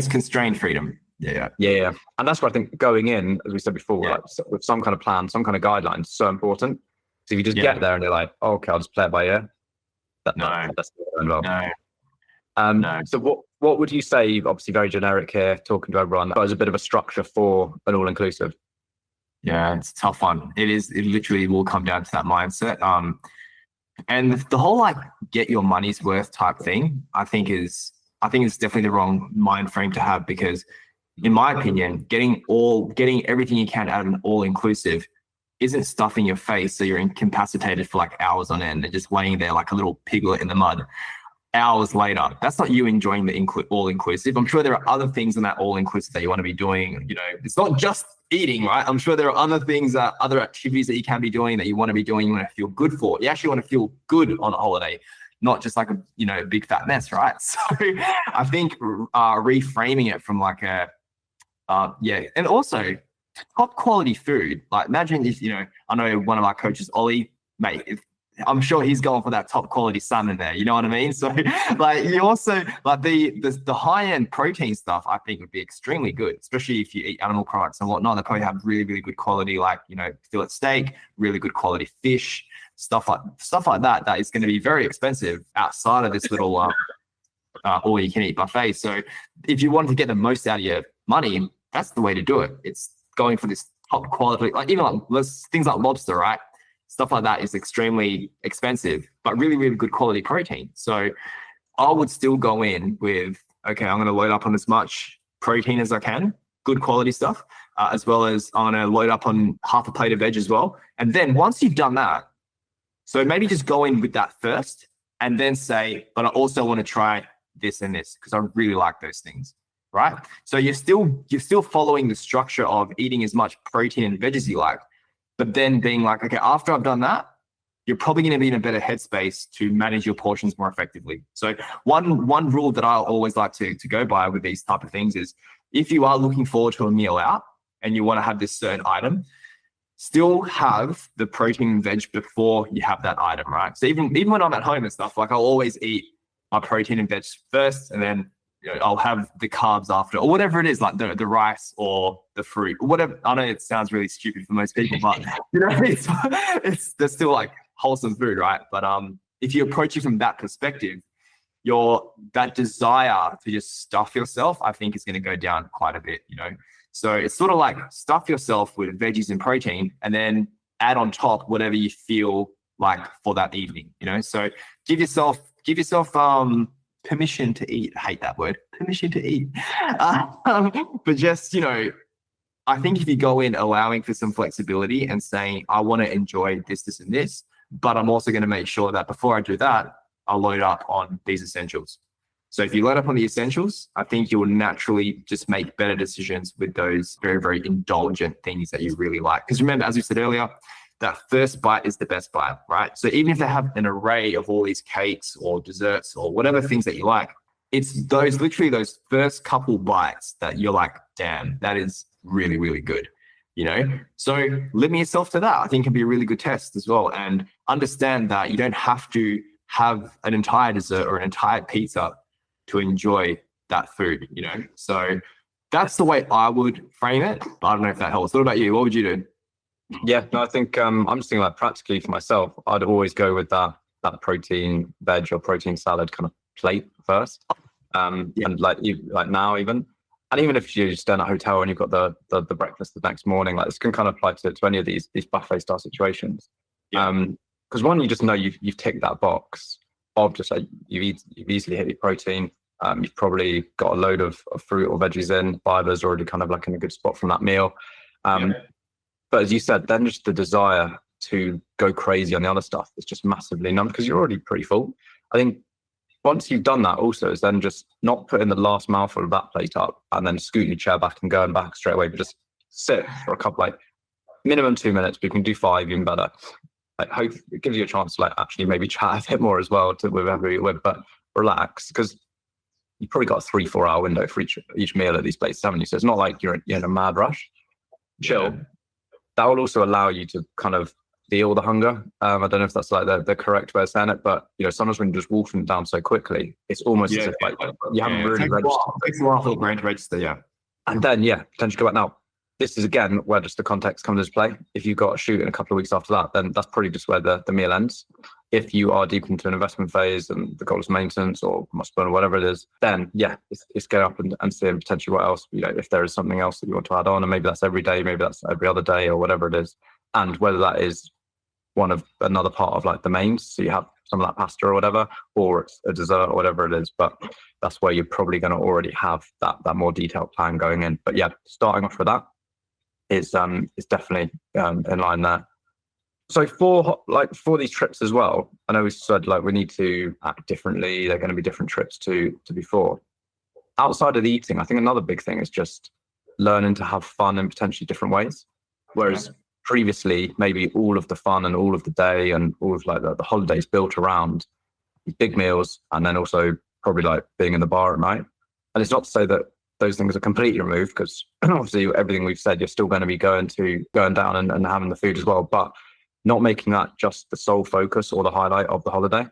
constrained freedom. Yeah. And that's where I think going in, as we said before, like, with some kind of plan, some kind of guidelines, is so important. So if you just get there and you're like, oh, okay, I'll just play it by ear. That's not going well. No. So what would you say, obviously very generic here, talking to everyone, but as a bit of a structure for an all-inclusive? Yeah, it's a tough one. It literally will come down to that mindset. And the whole like get your money's worth type thing, I think it's definitely the wrong mind frame to have, because in my opinion, getting everything you can out of an all-inclusive isn't stuffing your face so you're incapacitated for like hours on end and just laying there like a little piglet in the mud hours later. That's not you enjoying the all-inclusive. I'm sure there are other things in that all-inclusive that you want to be doing. It's not just eating, right? I'm sure there are other things, other activities that you can be doing that you want to be doing, you want to feel good for. You actually want to feel good on a holiday, not just like a big fat mess, right? So I think reframing it from like and also top quality food. Like imagine if, I know one of our coaches, Ollie, mate, I'm sure he's going for that top quality salmon there. You know what I mean? So like you also like the high end protein stuff, I think would be extremely good, especially if you eat animal products and whatnot. They probably have really, really good quality, like, fillet steak, really good quality fish, stuff like that. That is going to be very expensive outside of this little all you can eat buffet. So if you want to get the most out of your money, that's the way to do it. It's going for this top quality, like even like things like lobster, right? Stuff like that is extremely expensive, but really, really good quality protein. So I would still go in with, okay, I'm going to load up on as much protein as I can, good quality stuff, as well as I'm going to load up on half a plate of veg as well. And then once you've done that, so maybe just go in with that first and then say, but I also want to try this and this because I really like those things, right? So you're still following the structure of eating as much protein and veg as you like, but then being like, okay, after I've done that, you're probably going to be in a better headspace to manage your portions more effectively. So one rule that I always like to go by with these type of things is, if you are looking forward to a meal out and you want to have this certain item, still have the protein and veg before you have that item, right? So even when I'm at home and stuff, like I'll always eat my protein and veg first, and then I'll have the carbs after, or whatever it is, like the rice or the fruit, or whatever. I know it sounds really stupid for most people, but it's there's still like wholesome food, right? But if you approach it from that perspective, that desire to just stuff yourself, I think, is going to go down quite a bit, So it's sort of like stuff yourself with veggies and protein, and then add on top whatever you feel like for that evening, So give yourself permission to eat. I hate that word, permission to eat. But just, I think if you go in allowing for some flexibility and saying, I want to enjoy this, and this, but I'm also going to make sure that before I do that, I'll load up on these essentials. So if you load up on the essentials, I think you will naturally just make better decisions with those very, very indulgent things that you really like. Because remember, as we said earlier, that first bite is the best bite, right? So even if they have an array of all these cakes or desserts or whatever things that you like, it's literally those first couple bites that you're like, damn, that is really, really good, So limit yourself to that, I think, can be a really good test as well. And understand that you don't have to have an entire dessert or an entire pizza to enjoy that food, So that's the way I would frame it. But I don't know if that helps. What about you? What would you do? Yeah, no, I think I'm just thinking, like, practically for myself, I'd always go with that protein veg or protein salad kind of plate first. And like now even, and even if you stay in a hotel and you've got the breakfast the next morning, like, this can kind of apply to any of these buffet style situations. Because one, you just know you've ticked that box of just like you've easily hit your protein. You've probably got a load of fruit or veggies in, fiber's already kind of like in a good spot from that meal. But as you said, then just the desire to go crazy on the other stuff is just massively numbed because you're already pretty full. I think once you've done that also is then just not putting the last mouthful of that plate up and then scooting your chair back and going back straight away, but just sit for a couple, like minimum 2 minutes, but you can do 5 even better. Like, hope it gives you a chance to like actually maybe chat a bit more as well with whoever you're with, but relax, because you've probably got a 3-4 hour window for each meal at these places, haven't you? So it's not like you're in a mad rush. Chill. That will also allow you to kind of feel the hunger. I don't know if that's like the correct way of saying it, but sometimes when you're just wolfing down so quickly, it's almost as if like you haven't really registered. It takes a while for the brain to register, And then potentially go back. Now, this is again where just the context comes into play. If you've got a shoot in a couple of weeks after that, then that's probably just where the meal ends. If you are deep into an investment phase and the goal is maintenance or must burn or whatever it is, then it's go up and see potentially what else, if there is something else that you want to add on, and maybe that's every day, maybe that's every other day or whatever it is. And whether that is one of another part of like the mains, so you have some of that pasta or whatever, or it's a dessert or whatever it is, but that's where you're probably going to already have that more detailed plan going in. But starting off with that is definitely in line there. So for these trips as well, I know we said like we need to act differently. They're going to be different trips to before. Outside of the eating, I think another big thing is just learning to have fun in potentially different ways. Whereas previously, maybe all of the fun and all of the day and all of like the holidays built around big meals, and then also probably like being in the bar at night. And it's not to say that those things are completely removed, because obviously everything we've said, you're still going to be going down and having the food as well, but not making that just the sole focus or the highlight of the holiday.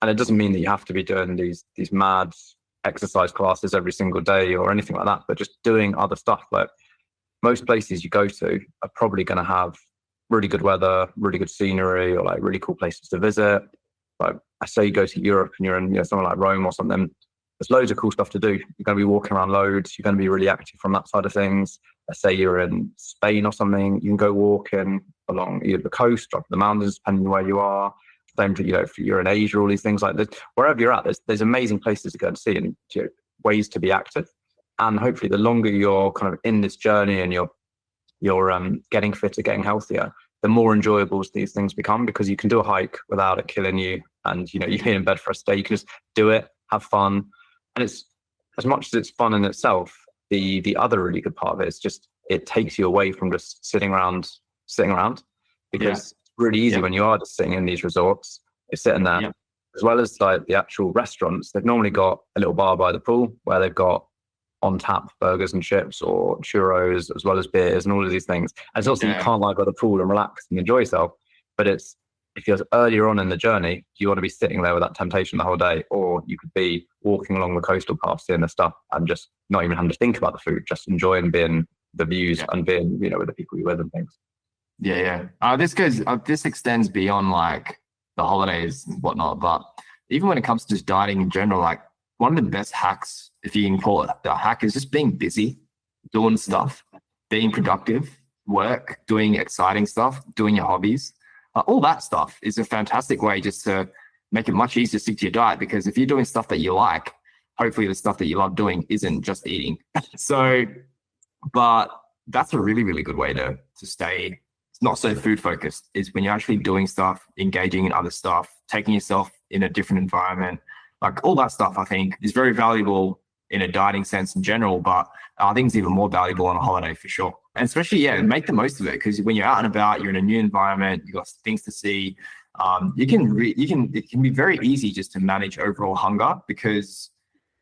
And it doesn't mean that you have to be doing these mad exercise classes every single day or anything like that, but just doing other stuff. Like most places you go to are probably going to have really good weather, really good scenery, or like really cool places to visit. Like I say, you go to Europe and you're in somewhere like Rome or something, there's loads of cool stuff to do. You're going to be walking around loads. You're going to be really active from that side of things. Let's say you're in Spain or something, you can go walking along either the coast or the mountains, depending on where you are. Same to, if you're in Asia, all these things like this. Wherever you're at, there's amazing places to go and see and ways to be active. And hopefully the longer you're kind of in this journey and you're getting fitter, getting healthier, the more enjoyable these things become, because you can do a hike without it killing you. And, you've been in bed for a day, you can just do it, have fun. And it's, as much as it's fun in itself, the other really good part of it is just, it takes you away from just sitting around, because really easy Yep. when you are just sitting in these resorts. You're sitting there, Yep. as well as like the actual restaurants. They've normally got a little bar by the pool where they've got on tap burgers and chips or churros, as well as beers and all of these things. And it's also you Yeah. can't like go to the pool and relax and enjoy yourself. But it's if you're earlier on in the journey, you want to be sitting there with that temptation the whole day, or you could be walking along the coastal path, seeing the stuff and just not even having to think about the food, just enjoying being the views and being, with the people you're with and things. Yeah. This extends beyond like the holidays and whatnot, but even when it comes to just dieting in general, like one of the best hacks, if you can call it a hack, is just being busy, doing stuff, being productive, work, doing exciting stuff, doing your hobbies. All that stuff is a fantastic way just to make it much easier to stick to your diet, because if you're doing stuff that you like, hopefully the stuff that you love doing isn't just eating. But that's a really, really good way to stay not so food focused, is when you're actually doing stuff, engaging in other stuff, taking yourself in a different environment. Like all that stuff, I think, is very valuable in a dieting sense in general, but I think it's even more valuable on a holiday for sure. And especially, make the most of it, because when you're out and about, you're in a new environment, you've got things to see. It can be very easy just to manage overall hunger because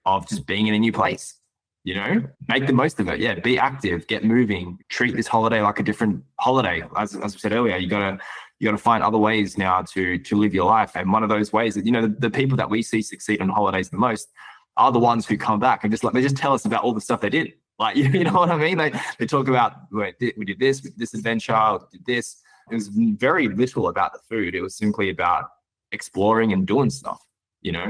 of just being in a new place. Make the most of it. Yeah, be active, get moving, treat this holiday like a different holiday. As I said earlier, you gotta find other ways now to live your life. And one of those ways that, the people that we see succeed on holidays the most are the ones who come back and they just tell us about all the stuff they did. Like, you know what I mean? They talk about, we did this adventure, we did this. It was very little about the food. It was simply about exploring and doing stuff,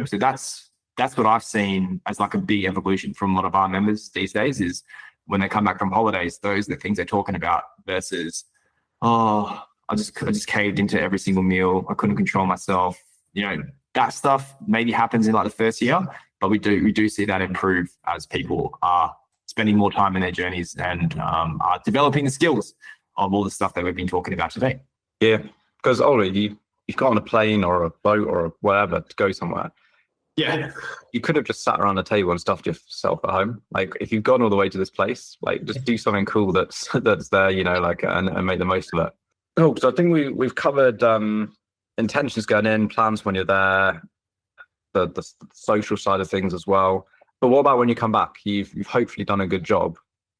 So that's what I've seen as like a big evolution from a lot of our members these days, is when they come back from holidays, those are the things they're talking about versus, I just caved into every single meal. I couldn't control myself. That stuff maybe happens in like the first year, but we do see that improve as people are spending more time in their journeys and are developing the skills of all the stuff that we've been talking about today. Yeah, because already you've got on a plane or a boat or whatever to go somewhere. Yeah, you could have just sat around the table and stuffed yourself at home. Like if you've gone all the way to this place, like just do something cool that's there, and make the most of it. Oh, so I think we've covered intentions going in, plans when you're there, the social side of things as well. But what about when you come back? You've hopefully done a good job,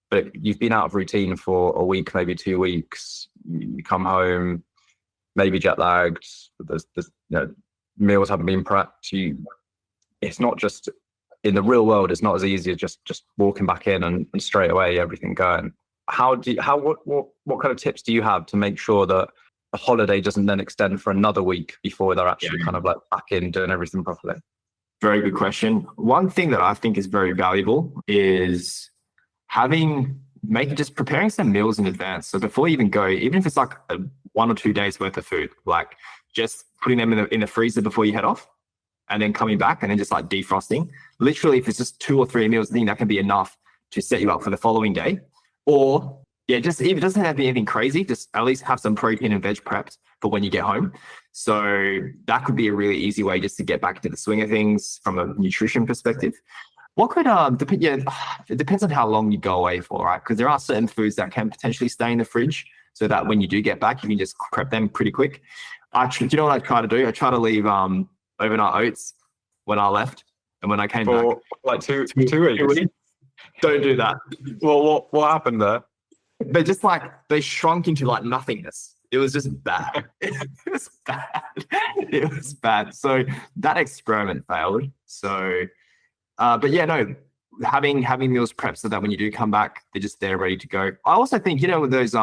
but you've been out of routine for a week, maybe 2 weeks. You come home, maybe jet lagged. There's meals haven't been prepped. It's not just in the real world. It's not as easy as just walking back in and straight away everything going. What kind of tips do you have to make sure that the holiday doesn't then extend for another week before they're actually kind of like back in doing everything properly? Very good question. One thing that I think is very valuable is just preparing some meals in advance. So before you even go, even if it's like 1 or 2 days worth of food, like just putting them in the freezer before you head off, and then coming back and then just like defrosting. Literally, if it's just 2 or 3 meals, I think that can be enough to set you up for the following day. Or just if it doesn't have to be anything crazy, just at least have some protein and veg prepped for when you get home. So that could be a really easy way just to get back into the swing of things from a nutrition perspective. What could it depends on how long you go away for, right? Because there are certain foods that can potentially stay in the fridge so that when you do get back, you can just prep them pretty quick. Do you know what I try to do? I try to leave overnight oats when I left, and when I came back, like two weeks. Don't do that. Well, what happened there? They shrunk into like nothingness. It was just bad. It was bad. So that experiment failed. So, but having meals prepped so that when you do come back, they're just there ready to go. I also think, with those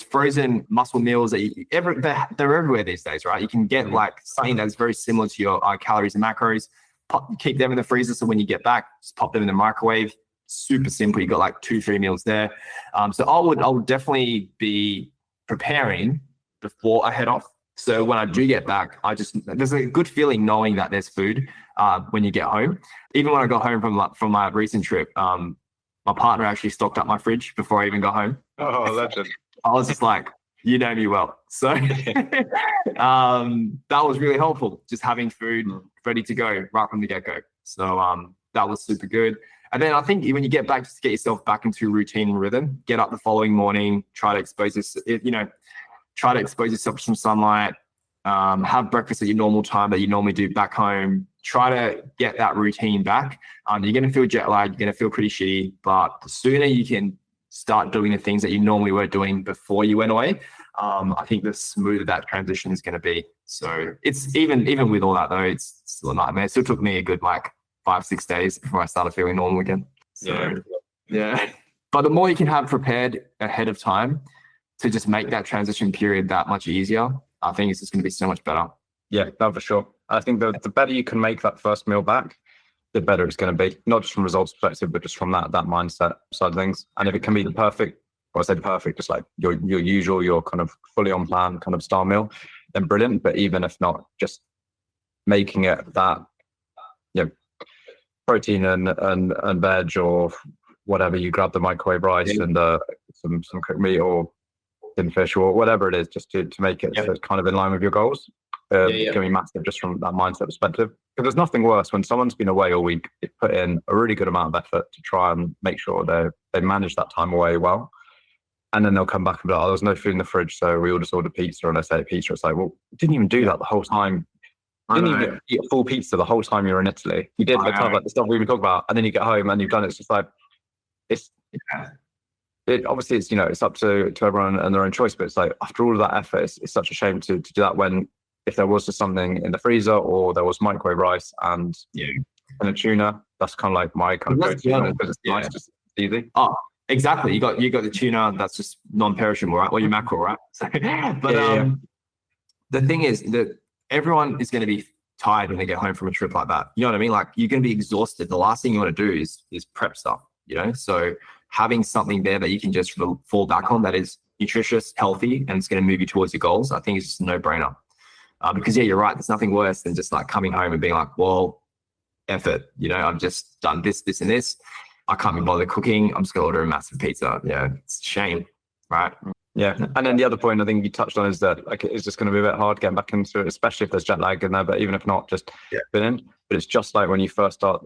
frozen muscle meals that they're everywhere these days, right? You can get like something that's very similar to your calories and macros. Keep them in the freezer, so when you get back, just pop them in the microwave. Super simple. You got like 2-3 meals there. So I would definitely be preparing before I head off. So when I do get back, there's a good feeling knowing that there's food when you get home. Even when I got home from my recent trip, my partner actually stocked up my fridge before I even got home. Oh, legend. I was just like, you know me well. So that was really helpful, just having food ready to go right from the get-go. So that was super good. And then I think when you get back, just to get yourself back into routine and rhythm, get up the following morning, try to expose this, try to expose yourself to some sunlight, have breakfast at your normal time that you normally do back home. Try to get that routine back. You're going to feel jet lagged, you're going to feel pretty shitty, but the sooner you can start doing the things that you normally were doing before you went away, I think the smoother that transition is going to be. So it's even with all that though, it's still a nightmare. It still took me a good 5-6 days before I started feeling normal again. So yeah. But the more you can have prepared ahead of time to just make that transition period that much easier, I think it's just going to be so much better. Yeah, no, for sure. I think the better you can make that first meal back, the better it's going to be, not just from results perspective, but just from that mindset side of things. And if it can be the perfect, or I say perfect, just like your usual, your kind of fully on plan kind of style meal, then brilliant. But even if not, just making it that, protein and veg or whatever, you grab the microwave rice and some cooked meat or thin fish or whatever it is, just to make it so it's kind of in line with your goals. It's going to be massive just from that mindset perspective. Because there's nothing worse when someone's been away all week, they put in a really good amount of effort to try and make sure they manage that time away well. And then they'll come back and be like, oh, there's no food in the fridge, so we all just ordered pizza. And I say pizza. It's like, well, you didn't even do that the whole time. You didn't even eat a full pizza the whole time you were in Italy. You did the stuff like the stuff we even talk about, and then you get home and you've done it. It's just like, obviously it's, it's up to everyone and their own choice, but it's like after all of that effort, it's such a shame to do that when, if there was just something in the freezer or there was microwave rice and a tuna, that's kind of like my kind of go-to because it's nice, just easy. Oh, exactly. You got the tuna that's just non-perishable, right? Or your mackerel, right? So, but the thing is that everyone is going to be tired when they get home from a trip like that. You know what I mean? Like you're going to be exhausted. The last thing you want to do is prep stuff, So having something there that you can just fall back on that is nutritious, healthy, and it's going to move you towards your goals, I think it's just a no-brainer. Because you're right. There's nothing worse than just like coming home and being like, well, effort, I've just done this, and this. I can't be bothered cooking. I'm just going to order a massive pizza. Yeah, it's a shame, right? Yeah. And then the other point I think you touched on is that like it's just going to be a bit hard getting back into it, especially if there's jet lag in there. But even if not, just fit in. But it's just like when you first start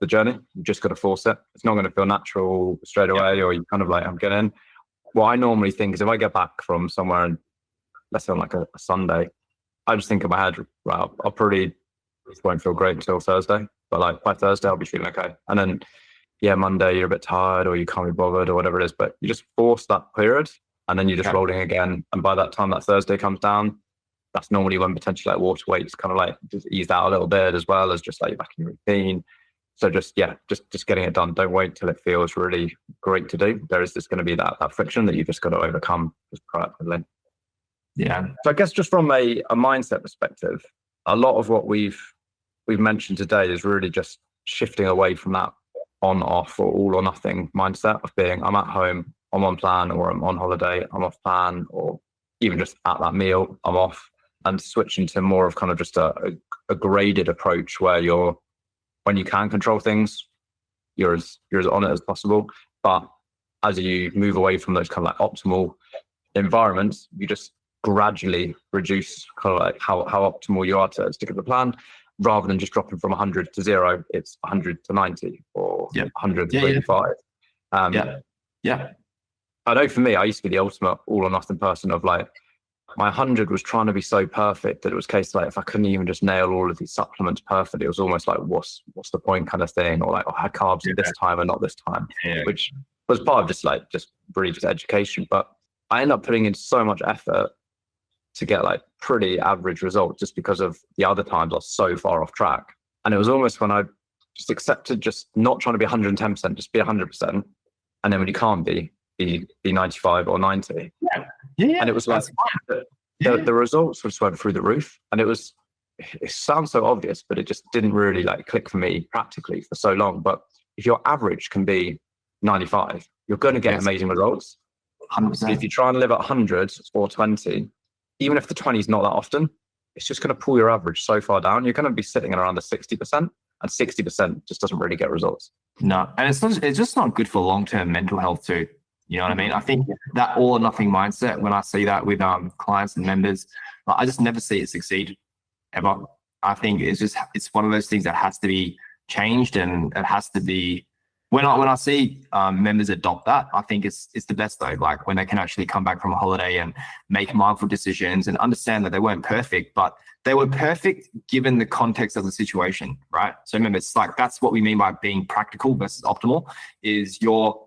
the journey, you just got to force it. It's not going to feel natural straight away, or you kind of like, I'm getting in. What I normally think is if I get back from somewhere and let's say on like a Sunday, I just think in my head, right, I'll probably won't feel great until Thursday, but like by Thursday I'll be feeling okay. And then Monday you're a bit tired or you can't be bothered or whatever it is, but you just force that period and then you're just rolling again. And by that time that Thursday comes down, that's normally when potentially like water weight's kind of like just eased out a little bit, as well as just like back in your routine. So just getting it done. Don't wait till it feels really great to do. There is just going to be that friction that you've just got to overcome just proactively. Yeah. So I guess just from a mindset perspective, a lot of what we've mentioned today is really just shifting away from that on off or all or nothing mindset of being I'm at home, I'm on plan, or I'm on holiday, I'm off plan, or even just at that meal, I'm off, and switching to more of kind of just a graded approach where when you can control things, you're as on it as possible. But as you move away from those kind of like optimal environments, you just gradually reduce kind of like how optimal you are to stick to the plan, rather than just dropping from 100 to 0. It's 100 to 90 or 100 to 85. I know for me, I used to be the ultimate all or nothing person of like, my 100 was trying to be so perfect that it was a case like if I couldn't even just nail all of these supplements perfectly, it was almost like what's the point kind of thing, or like I had carbs this time and not this time, which was part of just really just education. But I ended up putting in so much effort to get like pretty average results just because of the other times I was so far off track. And it was almost when I just accepted just not trying to be 110%, just be 100%. And then when you can't be 95 or 90. And it was like the results just went through the roof. And it sounds so obvious, but it just didn't really like click for me practically for so long. But if your average can be 95, you're going to get amazing results. 100%. If you try and live at 100 or 20, even if the 20 is not that often, it's just going to pull your average so far down. You're going to be sitting at around the 60%, and 60% just doesn't really get results. No, and it's just not good for long-term mental health too. You know what I mean? I think that all or nothing mindset, when I see that with clients and members, I just never see it succeed ever. I think it's one of those things that has to be changed, and it has to be when I see members adopt that, I think it's the best though. Like when they can actually come back from a holiday and make mindful decisions and understand that they weren't perfect, but they were perfect given the context of the situation, right? So remember, it's like that's what we mean by being practical versus optimal. Is you're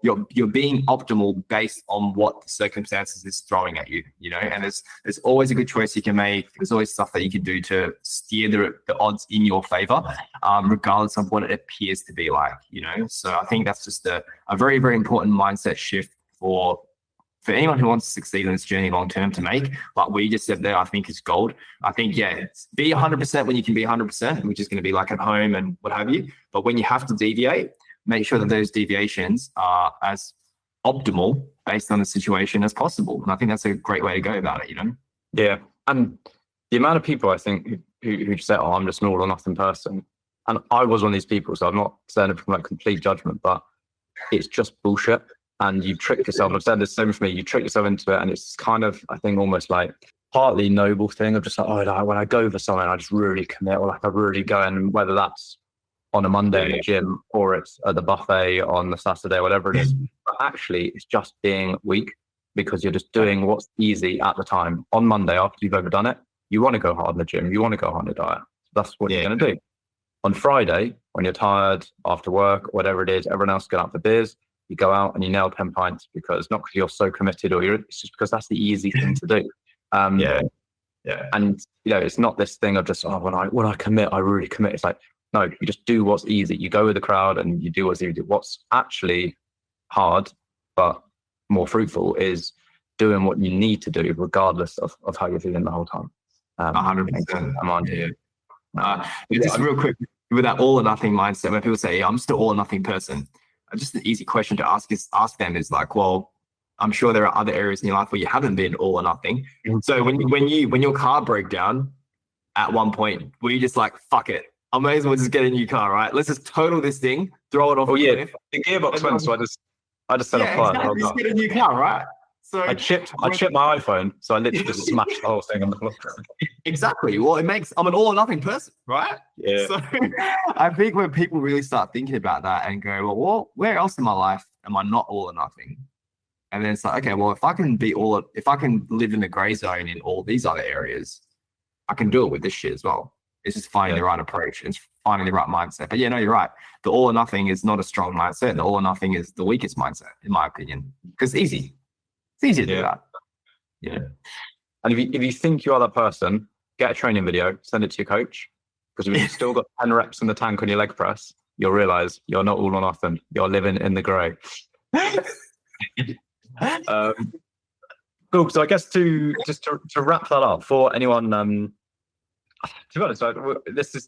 being optimal based on what the circumstances is throwing at you, you know. And there's always a good choice you can make. There's always stuff that you can do to steer the odds in your favor, regardless of what it appears to be like, you know. So I think that's just a very, very important mindset shift for anyone who wants to succeed in this journey long term to make. Like we just said there, I think is gold. I think, yeah, be 100% when you can be 100%, which is going to be like at home and what have you. But when you have to deviate, make sure that those deviations are as optimal based on the situation as possible. And I think that's a great way to go about it, you know? Yeah. And the amount of people I think who say, oh, I'm just an all or nothing person. And I was one of these people, so I'm not saying it from like complete judgment, but it's just bullshit. And you trick yourself. I've said the same for me. You trick yourself into it, and it's kind of, I think, almost like partly noble thing of just like, oh, like, when I go for something, I just really commit, or like I really go in, whether that's on a Monday in the gym or it's at the buffet on the Saturday, whatever it is. But actually, it's just being weak because you're just doing what's easy at the time. On Monday, after you've overdone it, you want to go hard in the gym. You want to go hard on the diet. So that's what you're going to do. On Friday, when you're tired after work, whatever it is, everyone else going out for beers. You go out and you nail 10 pints because not because you're so committed it's just because that's the easy thing to do. Yeah. And you know, it's not this thing of just, oh, when I commit, I really commit. It's like, no, you just do what's easy. You go with the crowd and you do what's easy. What's actually hard, but more fruitful is doing what you need to do regardless of how you're feeling the whole time. 100%. Just real quick, with that all or nothing mindset, when people say, I'm just an all or nothing person, just an easy question to ask them is like, well, I'm sure there are other areas in your life where you haven't been all or nothing. So when your car broke down at one point, were you just like, fuck it, I may as well just get a new car, right? Let's just total this thing, throw it off. Oh yeah, the gearbox went, so I just set off fire. Exactly. Just get a new car, right? So I chipped my iPhone, so I literally just smashed the whole thing on the floor. Exactly. Well, I'm an all or nothing person, right? Yeah. So I think when people really start thinking about that and go, well, where else in my life am I not all or nothing? And then it's like, okay, well, if I can live in the gray zone in all these other areas, I can do it with this shit as well. It's just finding the right approach. It's finding the right mindset. But yeah, no, you're right. The all or nothing is not a strong mindset. The all or nothing is the weakest mindset, in my opinion, because it's easy. It's easy to do that. Yeah. And if you think you are that person, get a training video, send it to your coach. Because if you've still got 10 reps in the tank on your leg press, you'll realize you're not all or nothing. You're living in the grey. Cool. So I guess to wrap that up for anyone, to be honest,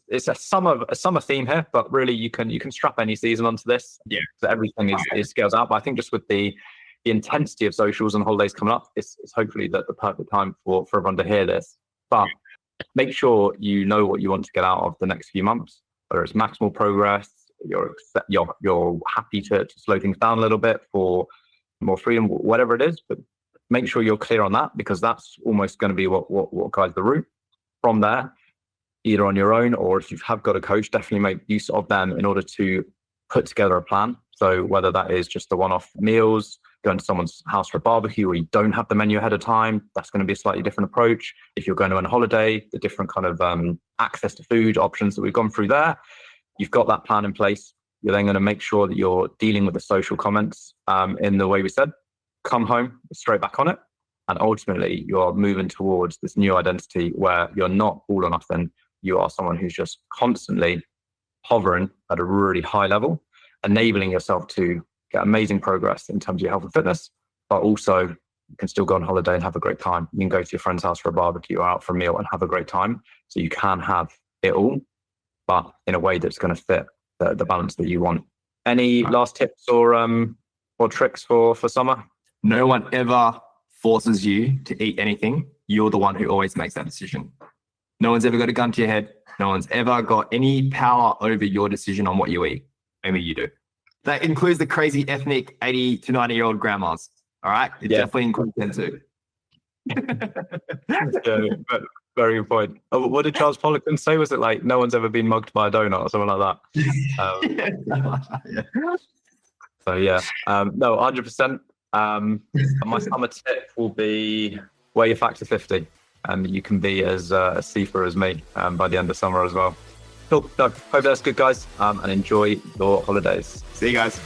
it's a summer theme here, but really you can strap any season onto this. Yeah. So everything is scales out. But I think just with the intensity of socials and holidays coming up, it's hopefully the perfect time for everyone to hear this. But make sure you know what you want to get out of the next few months, whether it's maximal progress, you're happy to slow things down a little bit for more freedom, whatever it is. But make sure you're clear on that, because that's almost going to be what guides the route. From there, either on your own or if you have got a coach, definitely make use of them in order to put together a plan. So whether that is just the one-off meals, going to someone's house for a barbecue, or you don't have the menu ahead of time, that's going to be a slightly different approach. If you're going to a holiday, the different kind of access to food options that we've gone through there, you've got that plan in place. You're then going to make sure that you're dealing with the social comments in the way we said. Come home, straight back on it. And ultimately, you're moving towards this new identity where you're not all or nothing. You are someone who's just constantly hovering at a really high level, enabling yourself to get amazing progress in terms of your health and fitness, but also you can still go on holiday and have a great time. You can go to your friend's house for a barbecue or out for a meal and have a great time. So you can have it all, but in a way that's going to fit the balance that you want. Any last tips or tricks for summer? No one ever forces you to eat anything. You're the one who always makes that decision. No one's ever got a gun to your head. No one's ever got any power over your decision on what you eat. Only you do. That includes the crazy ethnic 80 to 90-year-old grandmas. All right? It definitely includes them too. Yeah, very good point. What did Charles Poliquin say? Was it like, no one's ever been mugged by a donut or something like that? So yeah, no, 100%. My summer tip will be wear your factor 50, and you can be as a seafer as me by the end of summer as well. Cool. No, hope that's good, guys, and enjoy your holidays. See you guys.